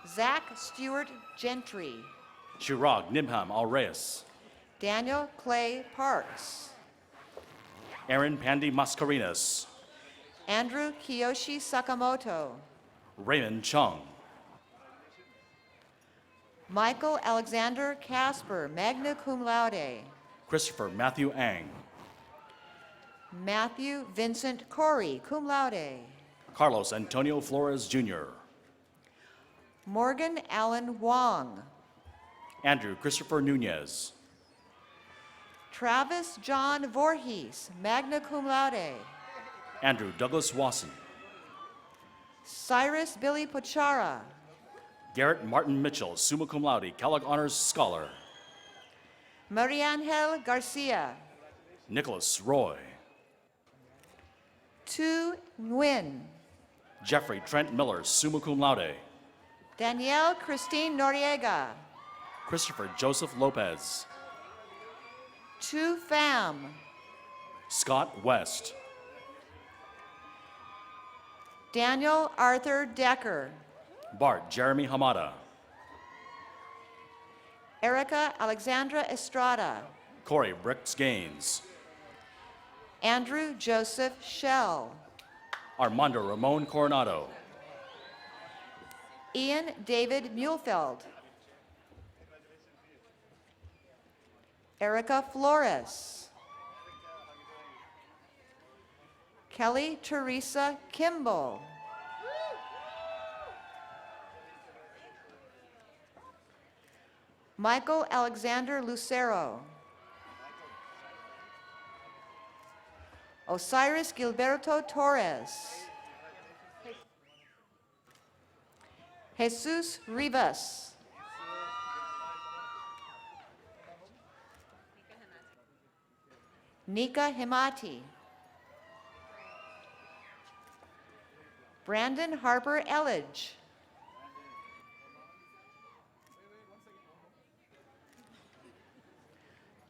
Zach Stewart Gentry. Shirag Nibham Al Reyes. Daniel Clay Parks. Aaron Pandy Mascarenas. Andrew Kiyoshi Sakamoto. Raymond Chung. Michael Alexander Casper, magna cum laude. Christopher Matthew Ang. Matthew Vincent Corey, cum laude. Carlos Antonio Flores Jr. Morgan Allen Wong. Andrew Christopher Nunez. Travis John Voorhees, magna cum laude. Andrew Douglas Wasson. Cyrus Billy Pochara. Garrett Martin Mitchell, summa cum laude, Kellogg Honors Scholar. Mariangel Garcia. Nicholas Roy. Tu Nguyen. Jeffrey Trent Miller, summa cum laude. Danielle Christine Noriega. Christopher Joseph Lopez. Tu Pham. Scott West. Daniel Arthur Decker. Bart Jeremy Hamada. Erica Alexandra Estrada. Corey Brooks Gaines. Andrew Joseph Shell. Armando Ramon Coronado. Ian David Muhlfeld. Erica Flores. Kelly Teresa Kimball. Michael Alexander Lucero. Osiris Gilberto Torres. Jesus Rivas. Nika Himati. Brandon Harper Elledge.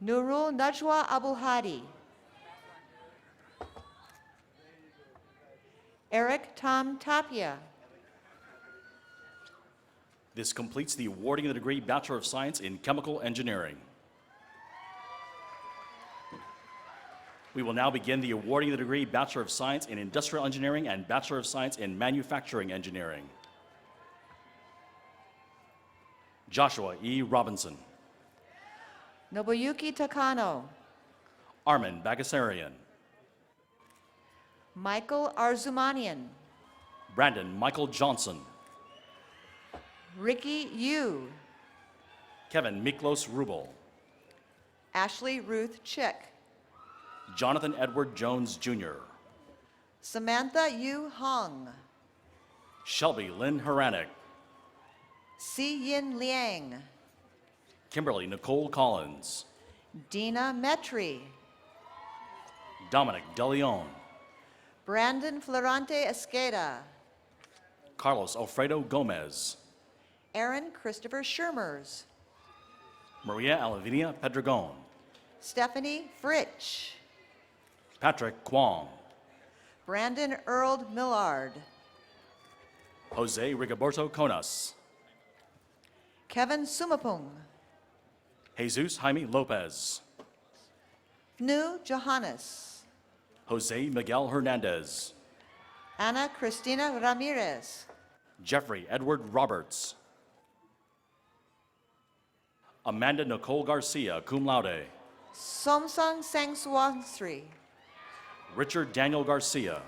Nurul Najwa Abu Hadi. Eric Tom Tapia. This completes the awarding of the degree Bachelor of Science in Chemical Engineering. We will now begin the awarding of the degree Bachelor of Science in Industrial Engineering and Bachelor of Science in Manufacturing Engineering. Joshua E. Robinson. Nobuyuki Takano. Armin Bagasarian. Michael Arzumanian. Brandon Michael Johnson. Ricky Yu. Kevin Miklos Rubel. Ashley Ruth Chick. Jonathan Edward Jones Jr. Samantha Yu Hong. Shelby Lynn Haranek. Si Yin Liang. Kimberly Nicole Collins. Dina Metri. Dominic DeLeon. Brandon Florante Esqueda. Carlos Alfredo Gomez. Aaron Christopher Shermers. Maria Alavinia Pedregon. Stephanie Fritsch. Patrick Kwong. Brandon Earl Millard. Jose Rigoberto Conas. Kevin Sumapung. Jesus Jaime Lopez. Nu Johannes. Jose Miguel Hernandez. Ana Cristina Ramirez. Jeffrey Edward Roberts. Amanda Nicole Garcia, cum laude. Somsang Sangswansri. Richard Daniel Garcia.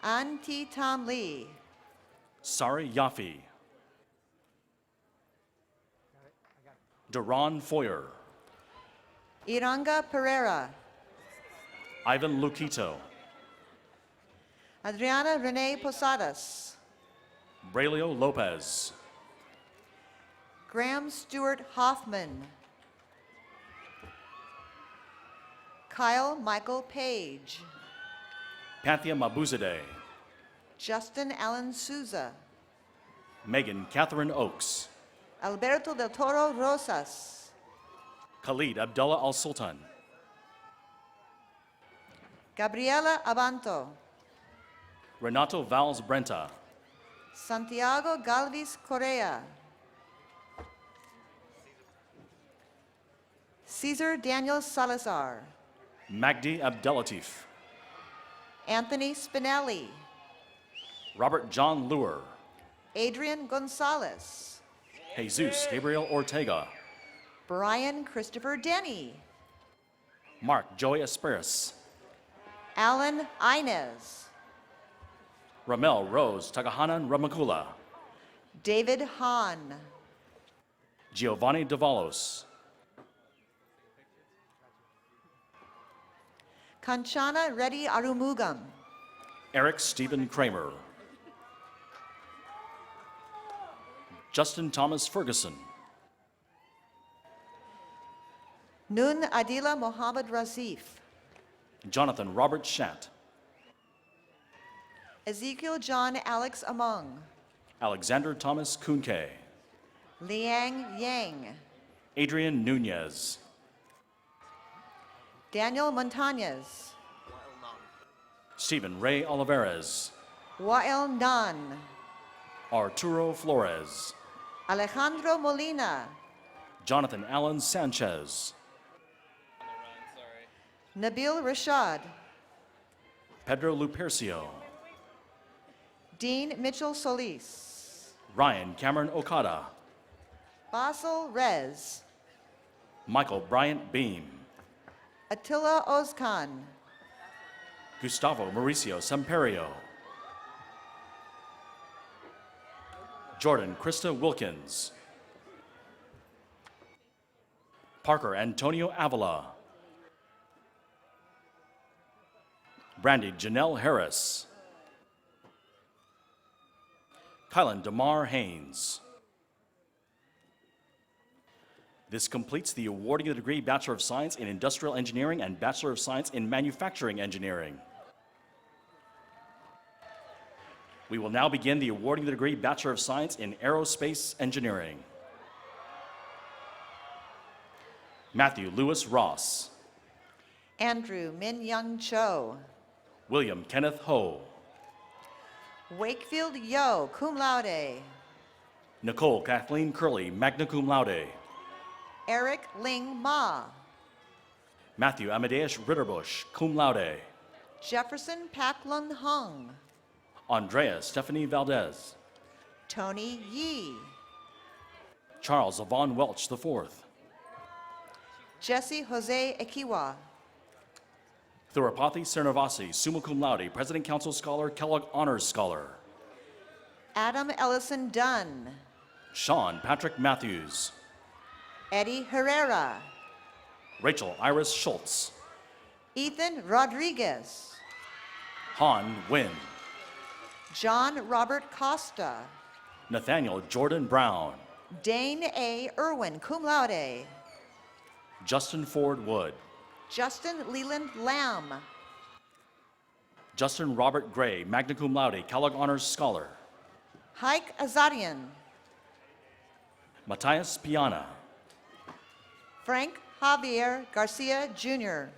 An Ti Tam Lee. Sari Yafi. Duran Foyer, Iranga Pereira, Ivan Luquito, Adriana Renee Posadas, Braulio Lopez, Graham Stewart Hoffman, Kyle Michael Page, Panthea Mabuzade, Justin Allen Souza, Megan Catherine Oakes, Alberto del Toro Rosas, Khalid Abdullah Al Sultan, Gabriela Abanto, Renato Valls Brenta, Santiago Galvis Correa, Cesar Daniel Salazar, Magdi Abdelatif, Anthony Spinelli, Robert John Luer, Adrian Gonzalez, Jesus Gabriel Ortega, Brian Christopher Denny, Mark Joey Esperis, Alan Inez, Ramel Rose Tagahanan Ramakula, David Hahn, Giovanni Davalos, Kanchana Reddy Arumugam, Eric Stephen Kramer, Justin Thomas Ferguson, Nun Adila Mohammed Razif, Jonathan Robert Schatt, Ezekiel John Alex Among, Alexander Thomas Kuhnke, Liang Yang, Adrian Nunez, Daniel Montañez, Stephen Ray Olivares, Wael Nan, Arturo Flores, Alejandro Molina, Jonathan Allen Sanchez, Nabil Rashad, Pedro Lupercio, Dean Mitchell Solis, Ryan Cameron Okada, Basil Rez, Michael Bryant Beam, Attila Ozkan, Gustavo Mauricio Semperio, Jordan Krista Wilkins, Parker Antonio Avila, Brandy Janelle Harris, Kylan DeMar Haynes. This completes the awarding of the degree Bachelor of Science in Industrial Engineering and Bachelor of Science in Manufacturing Engineering. We will now begin the awarding of the degree Bachelor of Science in Aerospace Engineering. Matthew Lewis Ross, Andrew Min Young Cho, William Kenneth Ho, Wakefield Yo, cum laude, Nicole Kathleen Curley, magna cum laude, Eric Ling Ma, Matthew Amadeus Ritterbusch, cum laude, Jefferson Pak Lun Hung, Andrea Stephanie Valdez, Tony Yi, Charles Yvonne Welch IV, Jesse Jose Ekiwa, Thurapathy Sernavasi, summa cum laude, President Council Scholar, Kellogg Honors Scholar, Adam Ellison Dunn, Sean Patrick Matthews, Eddie Herrera, Rachel Iris Schultz, Ethan Rodriguez, Han Nguyen, John Robert Costa, Nathaniel Jordan Brown, Dane A. Irwin, cum laude, Justin Ford Wood, Justin Leland Lamb, Justin Robert Gray, magna cum laude, Kellogg Honors Scholar, Haik Azarian, Matthias Piana, Frank Javier Garcia Jr.,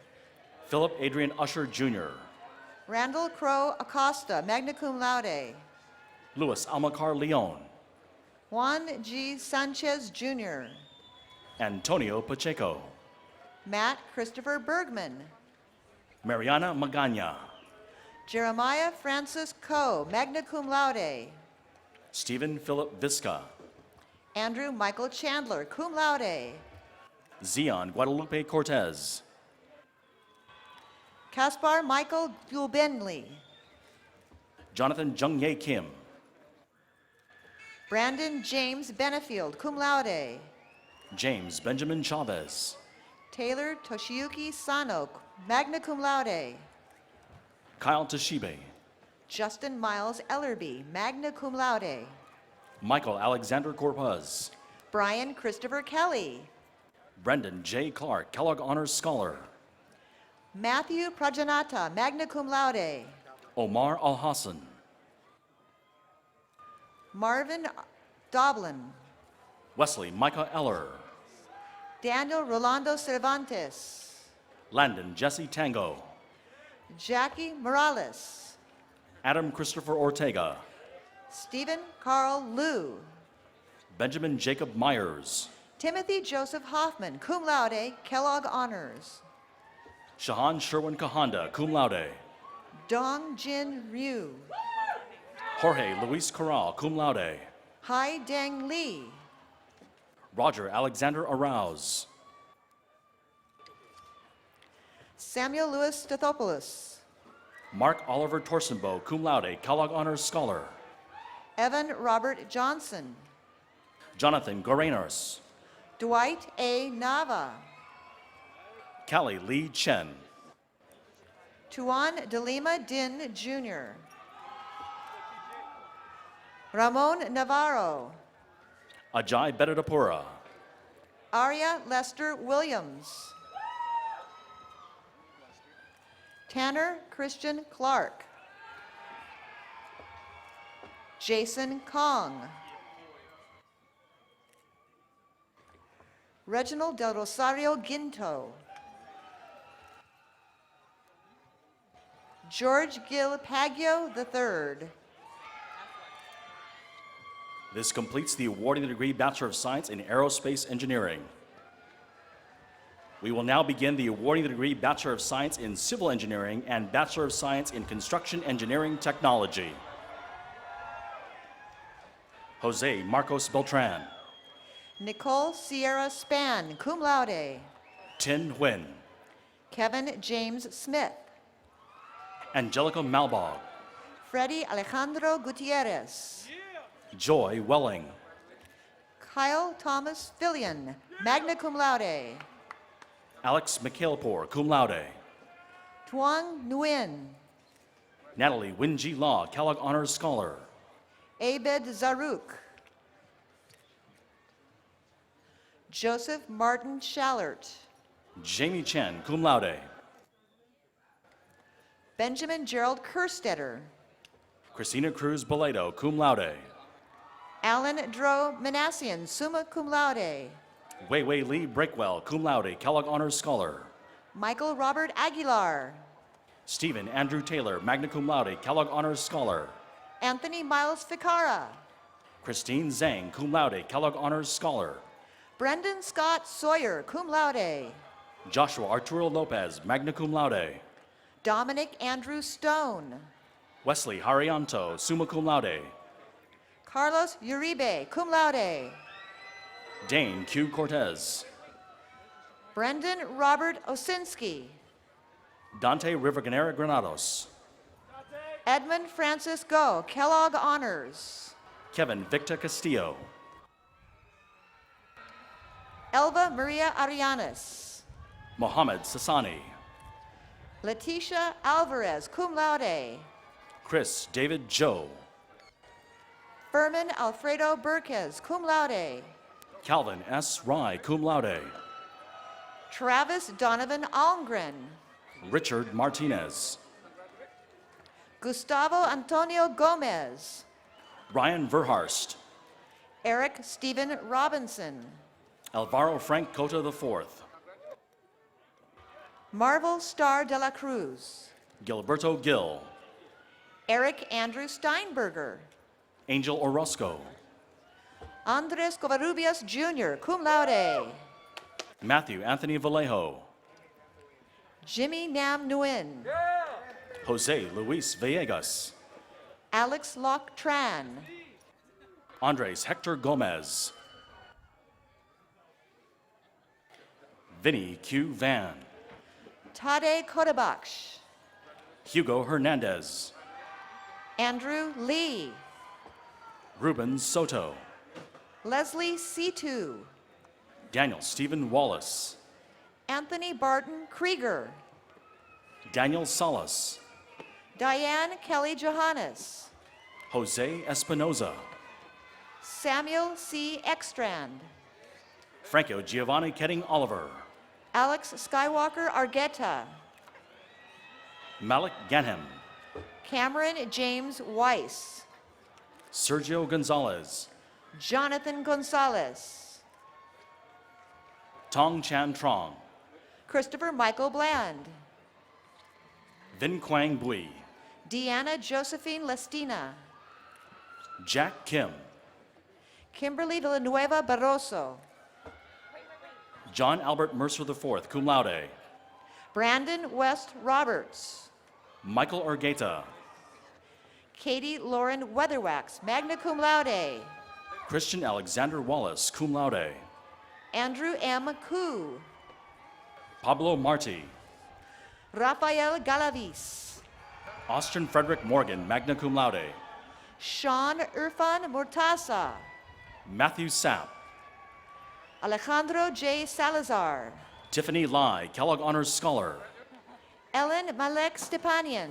Philip Adrian Usher Jr., Randall Crow Acosta, magna cum laude, Luis Almacar Leon, Juan G. Sanchez Jr., Antonio Pacheco, Matt Christopher Bergman, Mariana Magana, Jeremiah Francis Coe, magna cum laude, Stephen Philip Visca, Andrew Michael Chandler, cum laude, Zion Guadalupe Cortez, Caspar Michael Gulbenli, Jonathan Jung Ye Kim, Brandon James Benefield, cum laude, James Benjamin Chavez. Taylor Toshiyuki Sano, magna cum laude. Kyle Toshibe. Justin Miles Ellerby, magna cum laude. Michael Alexander Corpuz. Brian Christopher Kelly. Brendan J. Clark, Kellogg Honors Scholar. Matthew Prajanata, magna cum laude. Omar Al-Hassan. Marvin Doblin. Wesley Micah Eller. Daniel Rolando Cervantes. Landon Jesse Tango. Jackie Morales. Adam Christopher Ortega. Stephen Carl Liu. Benjamin Jacob Myers. Timothy Joseph Hoffman, cum laude, Kellogg Honors. Shahan Sherwin Kahanda, cum laude. Dong Jin Ryu. Jorge Luis Corral, cum laude. Hai Deng Li. Roger Alexander Arouse. Samuel Louis Stathopoulos. Mark Oliver Torsenbow, cum laude, Kellogg Honors Scholar. Evan Robert Johnson. Jonathan Gorenos. Dwight A. Nava. Callie Lee Chen. Tuan Delima Din Jr. Ramon Navarro. Ajay Bedadapura. Arya Lester Williams. Tanner Christian Clark. Jason Kong. Reginald Del Rosario Ginto. George Gil Paggio III. This completes the awarding the degree Bachelor of Science in Aerospace Engineering. We will now begin the awarding the degree Bachelor of Science in Civil Engineering and Bachelor of Science in Construction Engineering Technology. Jose Marcos Beltran. Nicole Sierra Span, cum laude. Tin Nguyen. Kevin James Smith. Angelica Malbog. Freddie Alejandro Gutierrez. Joy Welling. Kyle Thomas Fillion, magna cum laude. Alex McHalepour, cum laude. Tuong Nguyen. Natalie Winji Law, Kellogg Honors Scholar. Abed Zaruk. Joseph Martin Schallert. Jamie Chen, cum laude. Benjamin Gerald Kerstetter. Christina Cruz Boledo, cum laude. Alan Dro Manassian, summa cum laude. Wei Wei Lee Breakwell, cum laude, Kellogg Honors Scholar. Michael Robert Aguilar. Stephen Andrew Taylor, magna cum laude, Kellogg Honors Scholar. Anthony Miles Ficara. Christine Zhang, cum laude, Kellogg Honors Scholar. Brendan Scott Sawyer, cum laude. Joshua Arturo Lopez, magna cum laude. Dominic Andrew Stone. Wesley Harianto, summa cum laude. Carlos Uribe, cum laude. Dane Q. Cortez. Brendan Robert Osinski. Dante Rivaganera Granados. Edmund Francis Go, Kellogg Honors. Kevin Victor Castillo. Elva Maria Arianes. Mohammed Sassani. Leticia Alvarez, cum laude. Chris David Joe. Furman Alfredo Burquez, cum laude. Calvin S. Rye, cum laude. Travis Donovan Almgren. Richard Martinez. Gustavo Antonio Gomez. Ryan Verharst. Eric Stephen Robinson. Alvaro Frank Cota IV. Marvel Star de la Cruz. Gilberto Gill. Eric Andrew Steinberger. Angel Orozco. Andres Covarrubias Jr., cum laude. Matthew Anthony Vallejo. Jimmy Nam Nguyen. Jose Luis Villegas. Alex Locke Tran. Andres Hector Gomez. Vinny Q. Van. Tade Kodabaksh. Hugo Hernandez. Andrew Lee. Ruben Soto. Leslie Situ. Daniel Stephen Wallace. Anthony Barton Krieger. Daniel Salas. Diane Kelly Johannes. Jose Espinoza. Samuel C. Ekstrand. Franco Giovanni Ketting Oliver. Alex Skywalker Argueta. Malik Ganham. Cameron James Weiss. Sergio Gonzalez. Jonathan Gonzalez. Tong Chan Trong. Christopher Michael Bland. Vin Quang Bui. Deanna Josephine Lestina. Jack Kim. Kimberly Villanueva Barroso. John Albert Mercer IV, cum laude. Brandon West Roberts. Michael Urgeta. Katie Lauren Weatherwax, magna cum laude. Christian Alexander Wallace, cum laude. Andrew M. Koo. Pablo Marti. Rafael Galavis. Austin Frederick Morgan, magna cum laude. Sean Irfan Murtasa. Matthew Sapp. Alejandro J. Salazar. Tiffany Lai, Kellogg Honors Scholar. Ellen Malek Stepanian.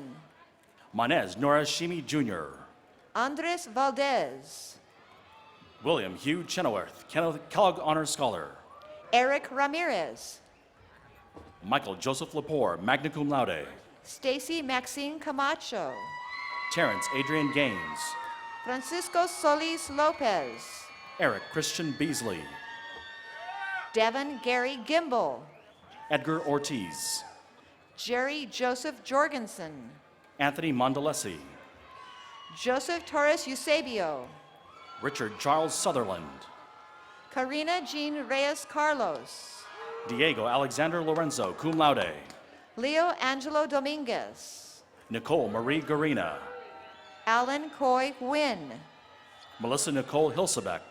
Manez Norashimi Jr. Andres Valdez. William Hugh Chenoweth, Kellogg Honors Scholar. Eric Ramirez. Michael Joseph Lepore, magna cum laude. Stacy Maxine Camacho. Terrence Adrian Gaines. Francisco Solis Lopez. Eric Christian Beasley. Devin Gary Gimbel. Edgar Ortiz. Jerry Joseph Jorgensen. Anthony Mondolesi. Joseph Torres Eusebio. Richard Charles Sutherland. Karina Jean Reyes Carlos. Diego Alexander Lorenzo, cum laude. Leo Angelo Dominguez. Nicole Marie Garina. Alan Coy Wynn. Melissa Nicole Hilsebeck.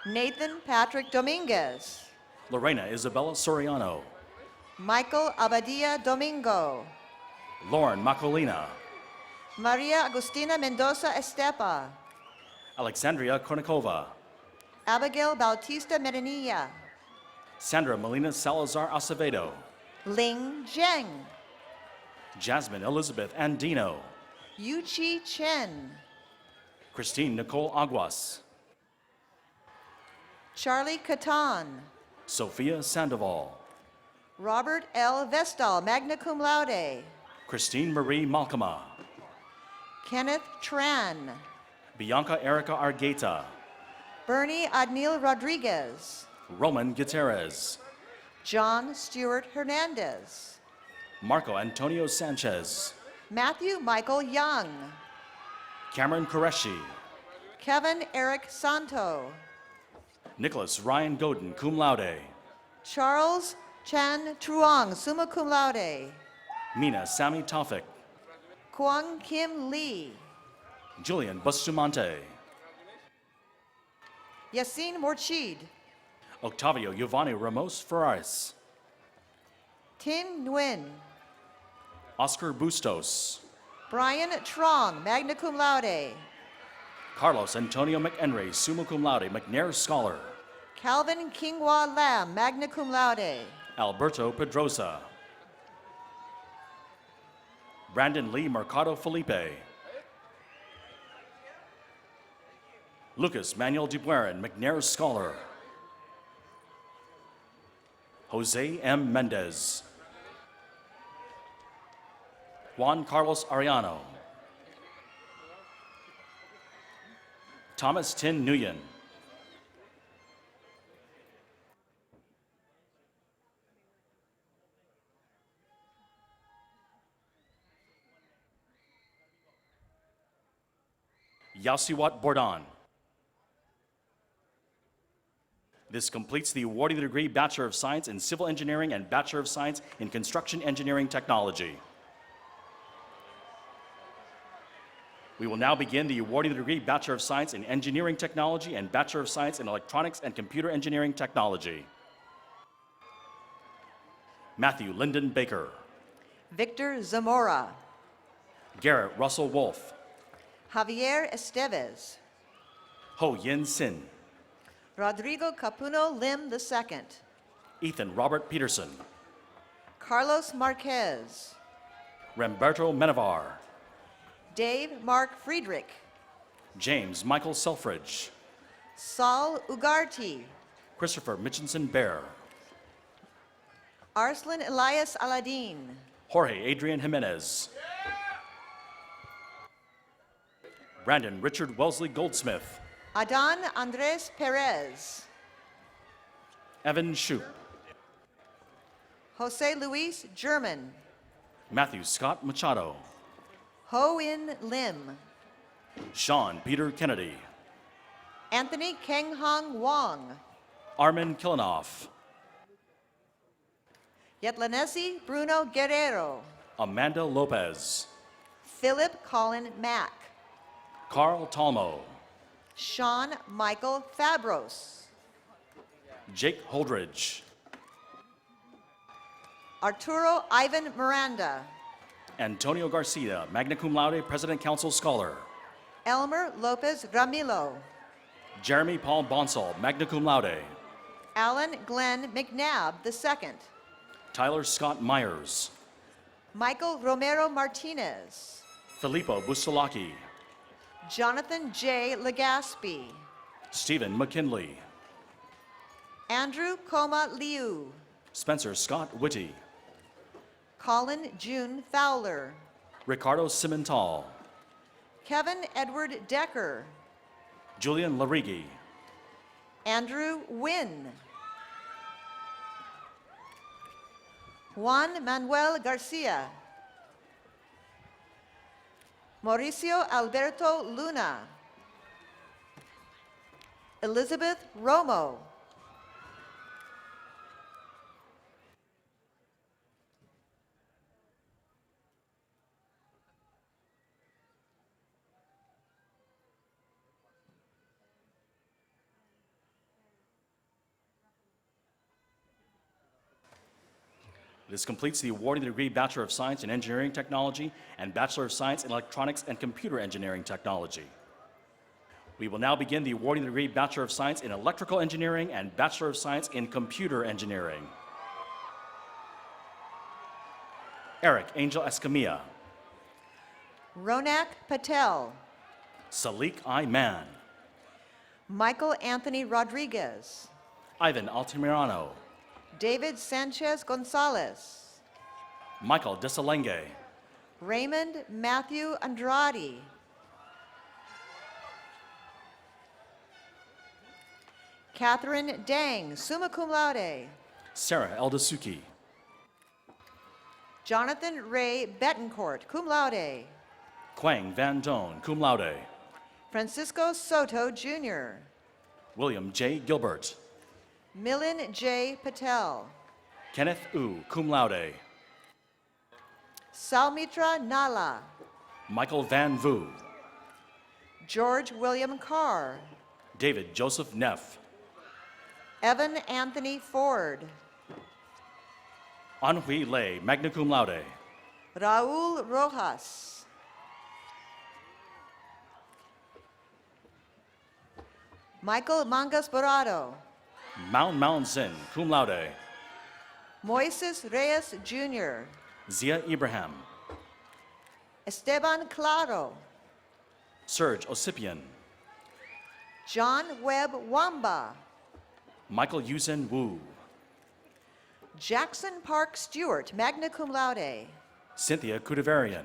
Nathan Patrick Dominguez. Lorena Isabella Soriano. Michael Abadia Domingo. Lauren Macolina. Maria Agustina Mendoza Estepa. Alexandria Kornikova. Abigail Bautista Medinilla. Sandra Melina Salazar Acevedo. Ling Zheng. Jasmine Elizabeth Andino. Yuchi Chen. Christine Nicole Aguas. Charlie Catan. Sophia Sandoval. Robert L. Vestal, magna cum laude. Christine Marie Malkama. Kenneth Tran. Bianca Erica Argueta. Bernie Adnil Rodriguez. Roman Gutierrez. John Stewart Hernandez. Marco Antonio Sanchez. Matthew Michael Young. Cameron Qureshi. Kevin Eric Santo. Nicholas Ryan Godin, cum laude. Charles Chan Truong, summa cum laude. Mina Sami Tafik. Kwang Kim Lee. Julian Bustamante. Yassine Morchid. Octavio Giovanni Ramos Ferraris. Tin Nguyen. Oscar Bustos. Brian Trong, magna cum laude. Carlos Antonio McHenry, summa cum laude, McNair Scholar. Calvin Kingwa Lam, magna cum laude. Alberto Pedrosa. Brandon Lee Mercado Felipe. Lucas Manuel Dubuerin, McNair Scholar. Jose M. Mendez. Juan Carlos Ariano. Thomas Tin Nguyen. Yasiwat Bordan. This completes the awarding the degree Bachelor of Science in Civil Engineering and Bachelor of Science in Construction Engineering Technology. We will now begin the awarding the degree Bachelor of Science in Engineering Technology and Bachelor of Science in Electronics and Computer Engineering Technology. Matthew Lyndon Baker. Victor Zamora. Garrett Russell Wolf. Javier Estevez. Ho Yin Sin. Rodrigo Capuno Lim II. Ethan Robert Peterson, Carlos Marquez. Ramberto Menevar, Dave Mark Friedrich. James Michael Selfridge, Saul Ugarte. Christopher Mitchinson Bear, Arslan Elias Aladin. Jorge Adrian Jimenez, Brandon Richard Wellesley Goldsmith, Adan Andres Perez. Evan Shoup, Jose Luis German. Matthew Scott Machado, Ho In Lim. Sean Peter Kennedy, Anthony Keng Hong Wong. Armin Kilanoff, Yetlanesi Bruno Guerrero. Amanda Lopez, Philip Colin Mack. Carl Talmo, Sean Michael Fabros. Jake Holdridge, Arturo Ivan Miranda. Antonio Garcia, magna cum laude, President Council Scholar, Elmer Lopez Ramilo. Jeremy Paul Bonsall, magna cum laude, Alan Glenn McNabb II. Tyler Scott Myers, Michael Romero Martinez. Filippo Bustalaki, Jonathan J. Legaspi. Stephen McKinley, Andrew Coma Liu. Spencer Scott Whitty, Colin June Fowler. Ricardo Simental, Kevin Edward Decker. Julian Larigi, Andrew Wynn. Juan Manuel Garcia. Mauricio Alberto Luna. Elizabeth Romo. This completes the awarding the degree Bachelor of Science in Engineering Technology and Bachelor of Science in Electronics and Computer Engineering Technology. We will now begin the awarding the degree Bachelor of Science in Electrical Engineering and Bachelor of Science in Computer Engineering. Eric Angel Escamilla, Ronak Patel. Salik I. Mann, Michael Anthony Rodriguez. Ivan Altamirano, David Sanchez Gonzalez. Michael Desalenge, Raymond Matthew Andrade. Catherine Dang, summa cum laude. Sarah Eldasuki, Jonathan Ray Betancourt, cum laude. Quang Van Doan, cum laude, Francisco Soto Jr. William J. Gilbert, Milin J. Patel. Kenneth U, cum laude, Salmitra Nala. Michael Van Vu, George William Carr. David Joseph Neff, Evan Anthony Ford. Anhui Lei, magna cum laude, Raul Rojas. Michael Mangas Borado. Maun Zin, cum laude, Moises Reyes Jr. Zia Ibrahim, Esteban Claro. Serge Osipian, John Webb Wamba. Michael Yusen Wu, Jackson Park Stewart, magna cum laude. Cynthia Kudavarian,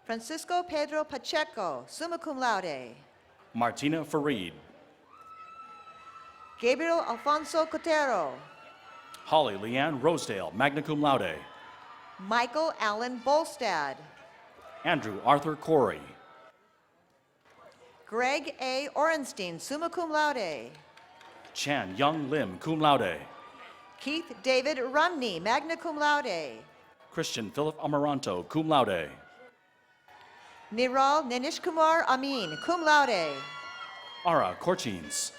Francisco Pedro Pacheco, summa cum laude. Martina Farid, Gabriel Alfonso Cotero. Holly Leanne Rosedale, magna cum laude, Michael Allen Bolstad. Andrew Arthur Corey, Greg A. Orenstein, summa cum laude. Chan Young Lim, cum laude, Keith David Rumney, magna cum laude. Christian Philip Amaranto, cum laude, Niral Nenishkumar Amin, cum laude. Ara Corchines,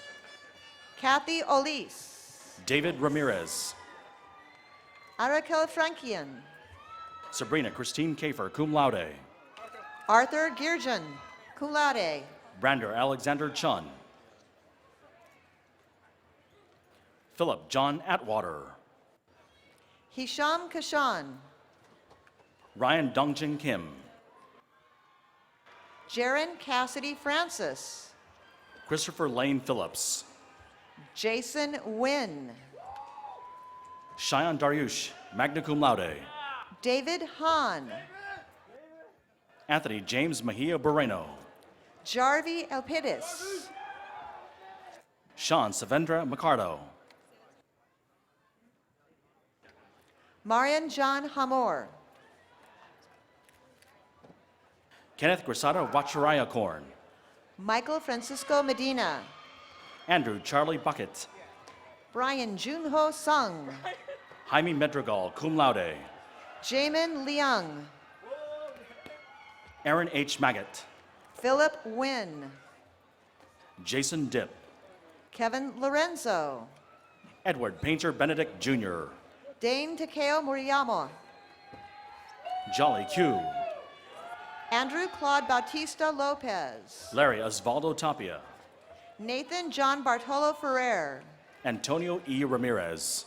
Kathy Olis. David Ramirez, Arakel Frankian. Sabrina Christine Kafer, cum laude, Arthur Girjan, cum laude. Brander Alexander Chun, Philip John Atwater. Hisham Kashan. Ryan Dongjin Kim. Jaron Cassidy Francis. Christopher Lane Phillips. Jason Wynn. Cheyenne Daryush, magna cum laude. David Hahn. Anthony James Mejia Moreno. Jarvi Elpidis. Sean Savendra Macardo. Marian John Hamor. Kenneth Grisada Wacharaya Korn. Michael Francisco Medina. Andrew Charlie Bucket. Brian Junho Sung. Jaime Medregal, cum laude. Jamin Leung. Aaron H. Maggot. Philip Wynn. Jason Dipp. Kevin Lorenzo. Edward Painter Benedict Jr. Dane Takeo Muriyama. Jolly Q. Andrew Claude Bautista Lopez. Larry Osvaldo Tapia. Nathan John Bartolo Ferrer. Antonio E. Ramirez.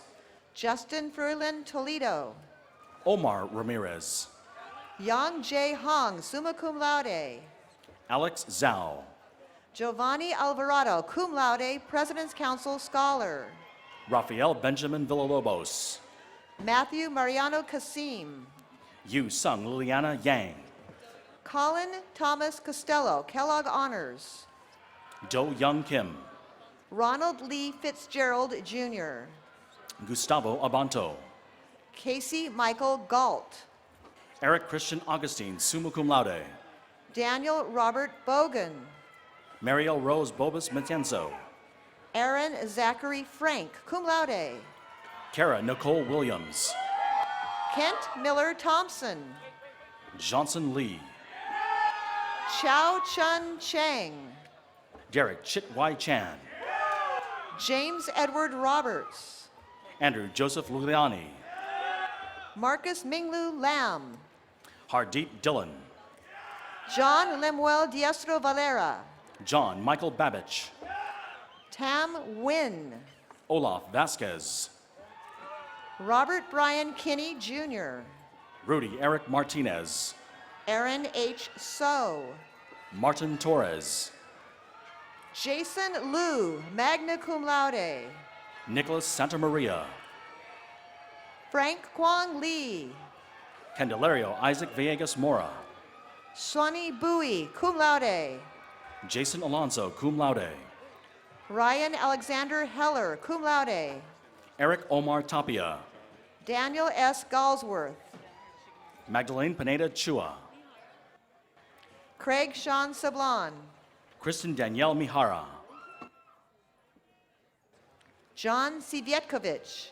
Justin Ferlin Toledo. Omar Ramirez. Yang J. Hong, summa cum laude. Alex Zhao. Giovanni Alvarado, cum laude, President's Council Scholar. Rafael Benjamin Villalobos. Matthew Mariano Kasim. Yu Sung Liliana Yang. Colin Thomas Costello, Kellogg Honors. Do Young Kim. Ronald Lee Fitzgerald, Jr. Gustavo Abanto. Casey Michael Galt. Eric Christian Augustine, summa cum laude. Daniel Robert Bogan. Mariel Rose Bobus Matienzo. Aaron Zachary Frank, cum laude. Kara Nicole Williams. Kent Miller Thompson. Johnson Lee. Chao Chun Cheng. Derek Chit Wai Chan. James Edward Roberts. Andrew Joseph Luliani. Marcus Minglu Lam. Hardeep Dillon. John Lemuel Diestro Valera. John Michael Babich. Tam Nguyen. Olaf Vasquez. Robert Brian Kinney, Jr. Rudy Eric Martinez. Aaron H. So. Martin Torres. Jason Liu, magna cum laude. Nicholas Santamaria. Frank Kwong Lee. Candelario Isaac Villegas Mora. Shwani Bowie, cum laude. Jason Alonso, cum laude. Ryan Alexander Heller, cum laude. Eric Omar Tapia. Daniel S. Galsworth. Magdalene Pineda Chua. Craig Sean Sablon. Kristen Danielle Mihara. John Sivietkovich.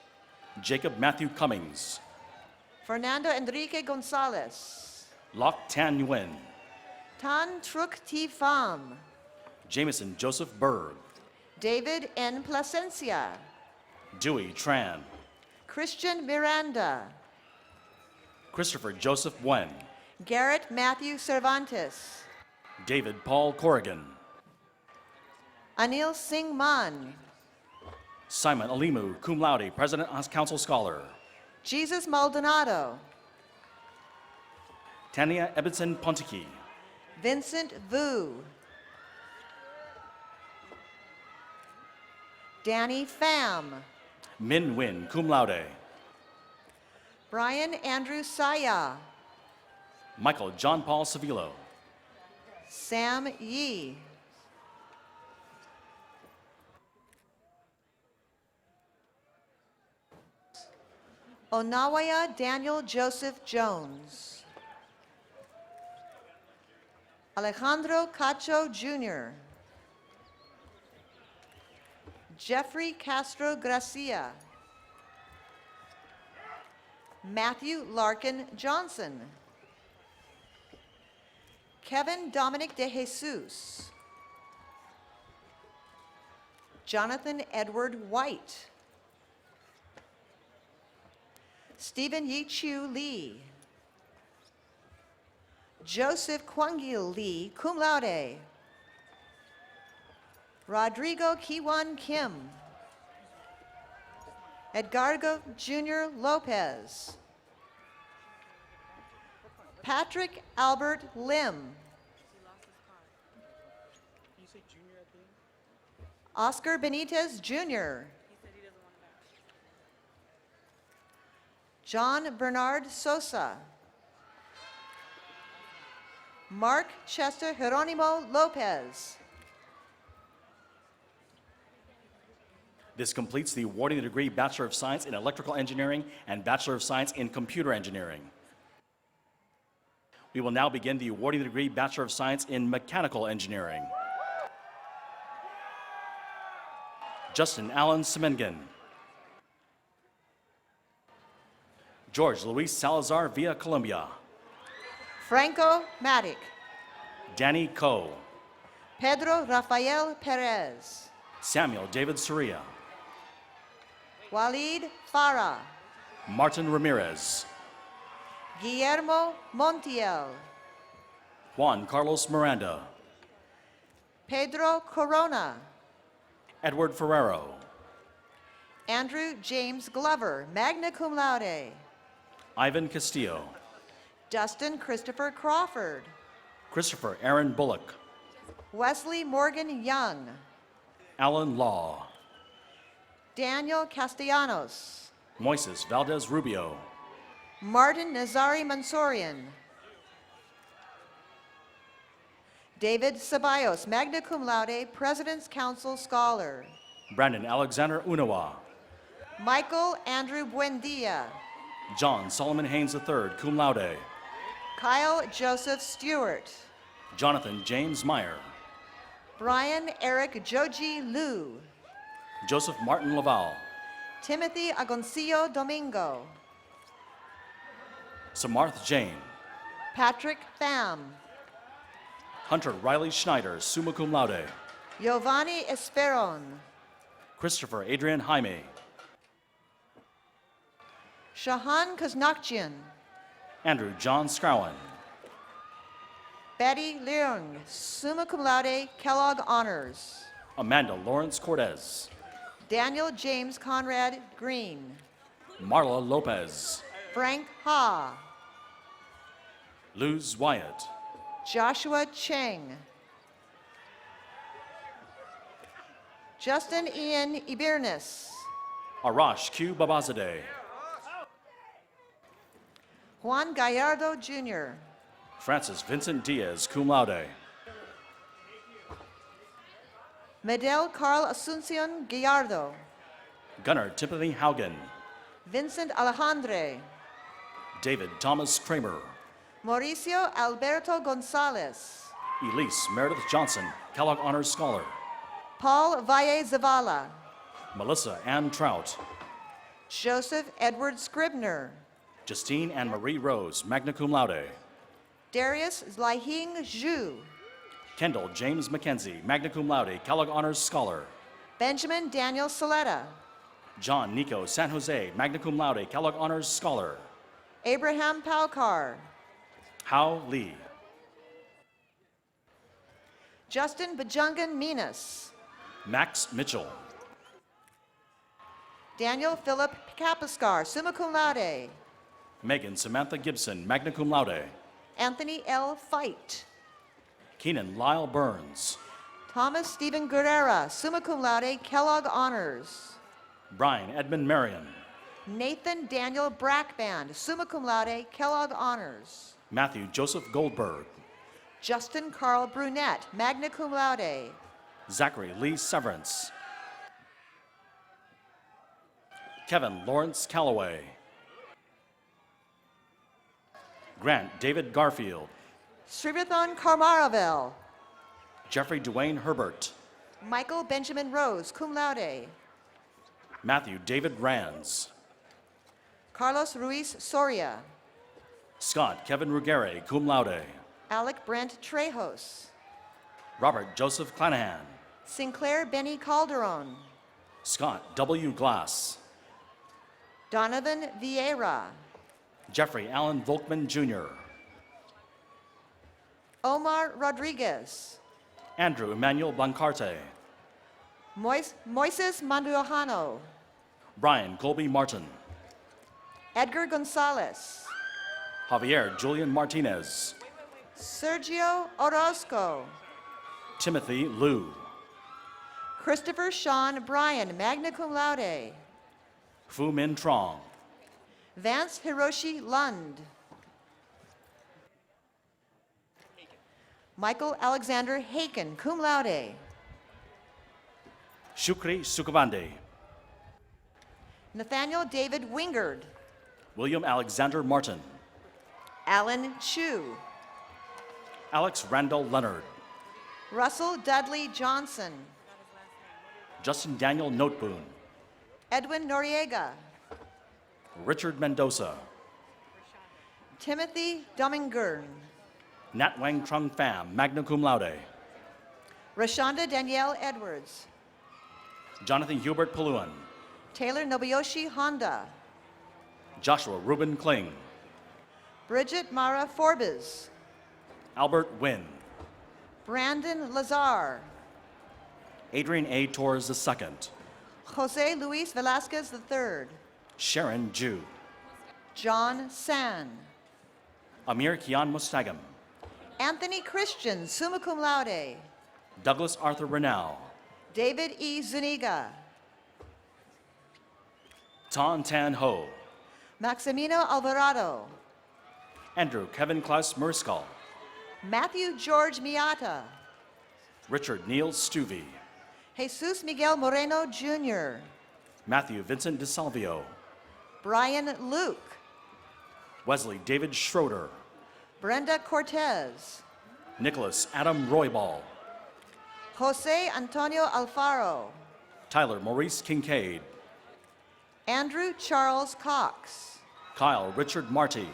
Jacob Matthew Cummings. Fernando Enrique Gonzalez. Lok Tan Nguyen. Tan Truc T. Pham. Jameson Joseph Berg. David N. Plasencia. Dewey Tran. Christian Miranda. Christopher Joseph Wen. Garrett Matthew Cervantes. David Paul Corrigan. Anil Singh Man. Simon Alimu, cum laude, President Council Scholar. Jesus Maldonado. Tania Ebbenson Pontiki. Vincent Vu. Danny Pham. Min Win, cum laude. Brian Andrew Saya. Michael John Paul Sevilo. Sam Yee. Onawaya Daniel Joseph Jones. Alejandro Cacho Jr. Jeffrey Castro Gracia. Matthew Larkin Johnson. Kevin Dominic de Jesus. Jonathan Edward White. Stephen Yi-Chu Lee. Joseph Kwangil Lee, cum laude. Rodrigo Kiwan Kim. Edgardo Jr. Lopez. Patrick Albert Lim. Oscar Benitez Jr. John Bernard Sosa. Mark Chester Jeronimo Lopez. This completes the awarding the degree Bachelor of Science in Electrical Engineering and Bachelor of Science in Computer Engineering. We will now begin the awarding the degree Bachelor of Science in Mechanical Engineering. Justin Allen Semengen. George Luis Salazar Villa Colombia. Franco Matic. Danny Coe. Pedro Rafael Perez. Samuel David Soria. Walid Farah. Martin Ramirez. Guillermo Montiel. Juan Carlos Miranda. Pedro Corona. Edward Ferrero. Andrew James Glover, magna cum laude. Ivan Castillo. Dustin Christopher Crawford. Christopher Aaron Bullock. Wesley Morgan Young. Alan Law. Daniel Castellanos. Moises Valdez Rubio. Martin Nazari Mansourian. David Ceballos, magna cum laude, President's Council Scholar. Brandon Alexander Unawa. Michael Andrew Buendia. John Solomon Haynes III, cum laude. Kyle Joseph Stewart. Jonathan James Meyer. Brian Eric Joji Liu. Joseph Martin Laval. Timothy Agoncillo Domingo. Samarth Jain. Patrick Pham. Hunter Riley Schneider, summa cum laude. Giovanni Esperon. Christopher Adrian Jaime. Shahan Kaznakjian. Andrew John Scrowan. Betty Leung, summa cum laude, Kellogg Honors. Amanda Lawrence Cortez. Daniel James Conrad Green. Marla Lopez. Frank Ha. Luz Wyatt. Joshua Cheng. Justin Ian Ibirnis. Arash Q. Babazadeh. Juan Gallardo Jr. Francis Vincent Diaz, cum laude. Medel Carl Asuncion Gallardo. Gunnar Tiffany Haugen. Vincent Alejandre. David Thomas Kramer. Mauricio Alberto Gonzalez. Elise Meredith Johnson, Kellogg Honors Scholar. Paul Valle Zavala. Melissa Ann Trout. Joseph Edward Scribner. Justine Anne Marie Rose, magna cum laude. Darius Zlahing Zhu. Kendall James McKenzie, magna cum laude, Kellogg Honors Scholar. Benjamin Daniel Saletta. John Nico San Jose, magna cum laude, Kellogg Honors Scholar. Abraham Paukar. Hao Lee. Justin Bajungan Minas. Max Mitchell. Daniel Philip Kapaskar, summa cum laude. Megan Samantha Gibson, magna cum laude. Anthony L. Fight. Keenan Lyle Burns. Thomas Stephen Guerrera, summa cum laude, Kellogg Honors. Brian Edmund Marion. Nathan Daniel Brackband, summa cum laude, Kellogg Honors. Matthew Joseph Goldberg. Justin Carl Brunette, magna cum laude. Zachary Lee Severance. Kevin Lawrence Calloway. Grant David Garfield. Srivathon Karmaravel. Jeffrey Dwayne Herbert. Michael Benjamin Rose, cum laude. Matthew David Rands. Carlos Ruiz Soria. Scott Kevin Ruggieri, cum laude. Alec Brent Trejos. Robert Joseph Clanahan. Sinclair Benny Calderon. Scott W. Glass. Donovan Vieira. Jeffrey Allen Volkman Jr. Omar Rodriguez. Andrew Emmanuel Blancarte. Moises Manduajano. Brian Colby Martin, Edgar Gonzalez, Javier Julian Martinez, Sergio Orozco, Timothy Liu, Christopher Sean Bryan, magna cum laude, Fu Min Trong, Vance Hiroshi Lund, Michael Alexander Haken, cum laude, Shukri Sukabande, Nathaniel David Wingard, William Alexander Martin, Alan Chu, Alex Randall Leonard, Russell Dudley Johnson, Justin Daniel Noteboom, Edwin Noriega, Richard Mendoza, Timothy Domingern, Nat Wang Trung Pham, magna cum laude, Rashonda Danielle Edwards, Jonathan Hubert Paluan, Taylor Nobuyoshi Honda, Joshua Ruben Kling, Bridget Mara Forbes, Albert Wynn, Brandon Lazar, Adrian A. Torres II, Jose Luis Velasquez III, Sharon Ju, John San, Amir Kian Mustagam, Anthony Christian, summa cum laude, Douglas Arthur Renau, David E. Zuniga, Tan Tan Ho, Maximino Alvarado, Andrew Kevin Klaus Murskal, Matthew George Miata, Richard Neil Stuvey, Jesus Miguel Moreno Jr., Matthew Vincent DeSalvio, Brian Luke, Wesley David Schroeder, Brenda Cortez, Nicholas Adam Roybal, Jose Antonio Alfaro, Tyler Maurice Kincaid, Andrew Charles Cox, Kyle Richard Marty,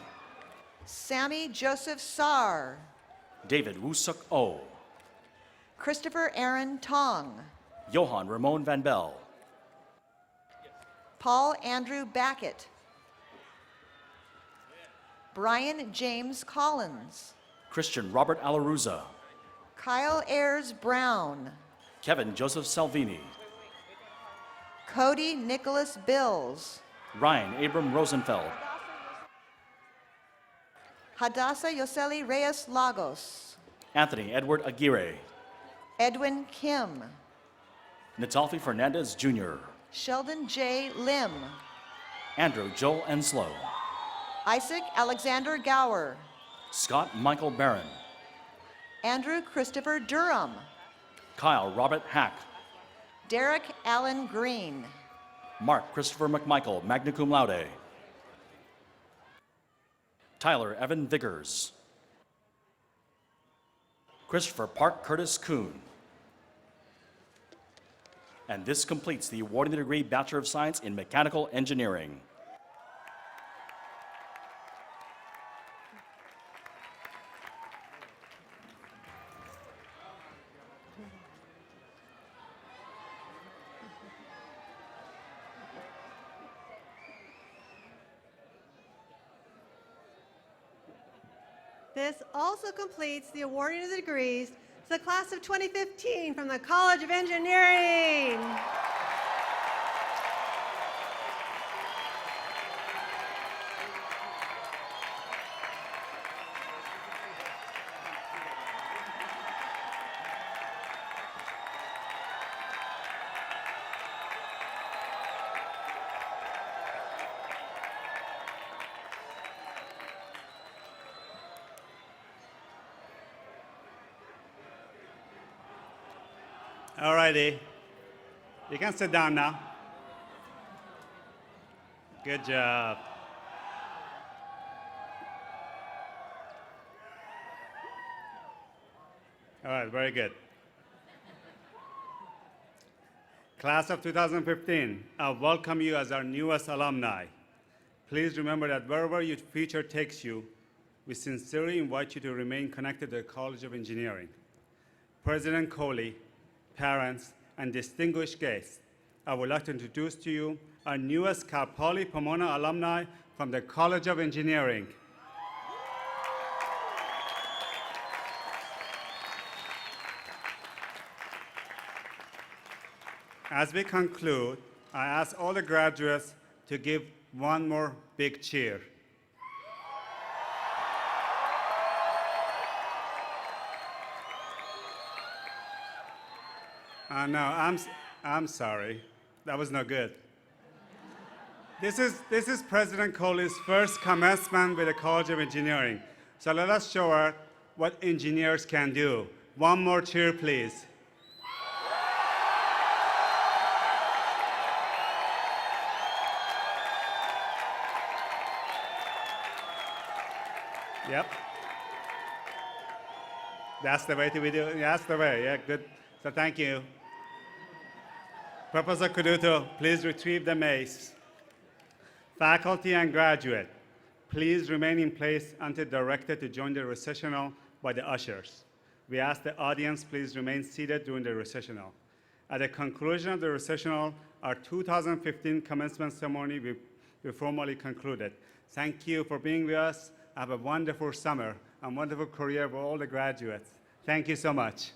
Sammy Joseph Sarr, David Wusuk O, Christopher Aaron Tong, Johan Ramon Van Bell, Paul Andrew Backett, Brian James Collins, Christian Robert Alaruza, Kyle Ayers Brown, Kevin Joseph Salvini, Cody Nicholas Bills, Ryan Abram Rosenfeld, Hadassah Yoseli Reyes Lagos, Anthony Edward Aguirre, Edwin Kim, Natalfi Fernandez Jr., Sheldon J. Lim, Andrew Joel Enslow, Isaac Alexander Gower, Scott Michael Barron, Andrew Christopher Durham, Kyle Robert Hack, Derek Allen Green, Mark Christopher McMichael, magna cum laude, Tyler Evan Vickers, Christopher Park Curtis Kuhn. And this completes the awarding the degree Bachelor of Science in Mechanical Engineering. This also completes the awarding of the degrees to the class of 2015 from the College of Engineering. All righty. You can sit down now. Good job. All right, very good. Class of 2015, I welcome you as our newest alumni. Please remember that wherever your future takes you, we sincerely invite you to remain connected to the College of Engineering. President Coley, parents, and distinguished guests, I would like to introduce to you our newest Cal Poly Pomona alumni from the College of Engineering. As we conclude, I ask all the graduates to give one more big cheer. No, I'm sorry. That was no good. This is President Coley's first commencement with the College of Engineering. So let us show her what engineers can do. One more cheer, please. Yep. That's the way to be doing. That's the way. Yeah, good. So thank you. Professor Kuduto, please retrieve the mace. Faculty and graduate, please remain in place until directed to join the recessional by the ushers. We ask the audience please remain seated during the recessional. At the conclusion of the recessional, our 2015 commencement ceremony will be formally concluded. Thank you for being with us. Have a wonderful summer and wonderful career for all the graduates. Thank you so much.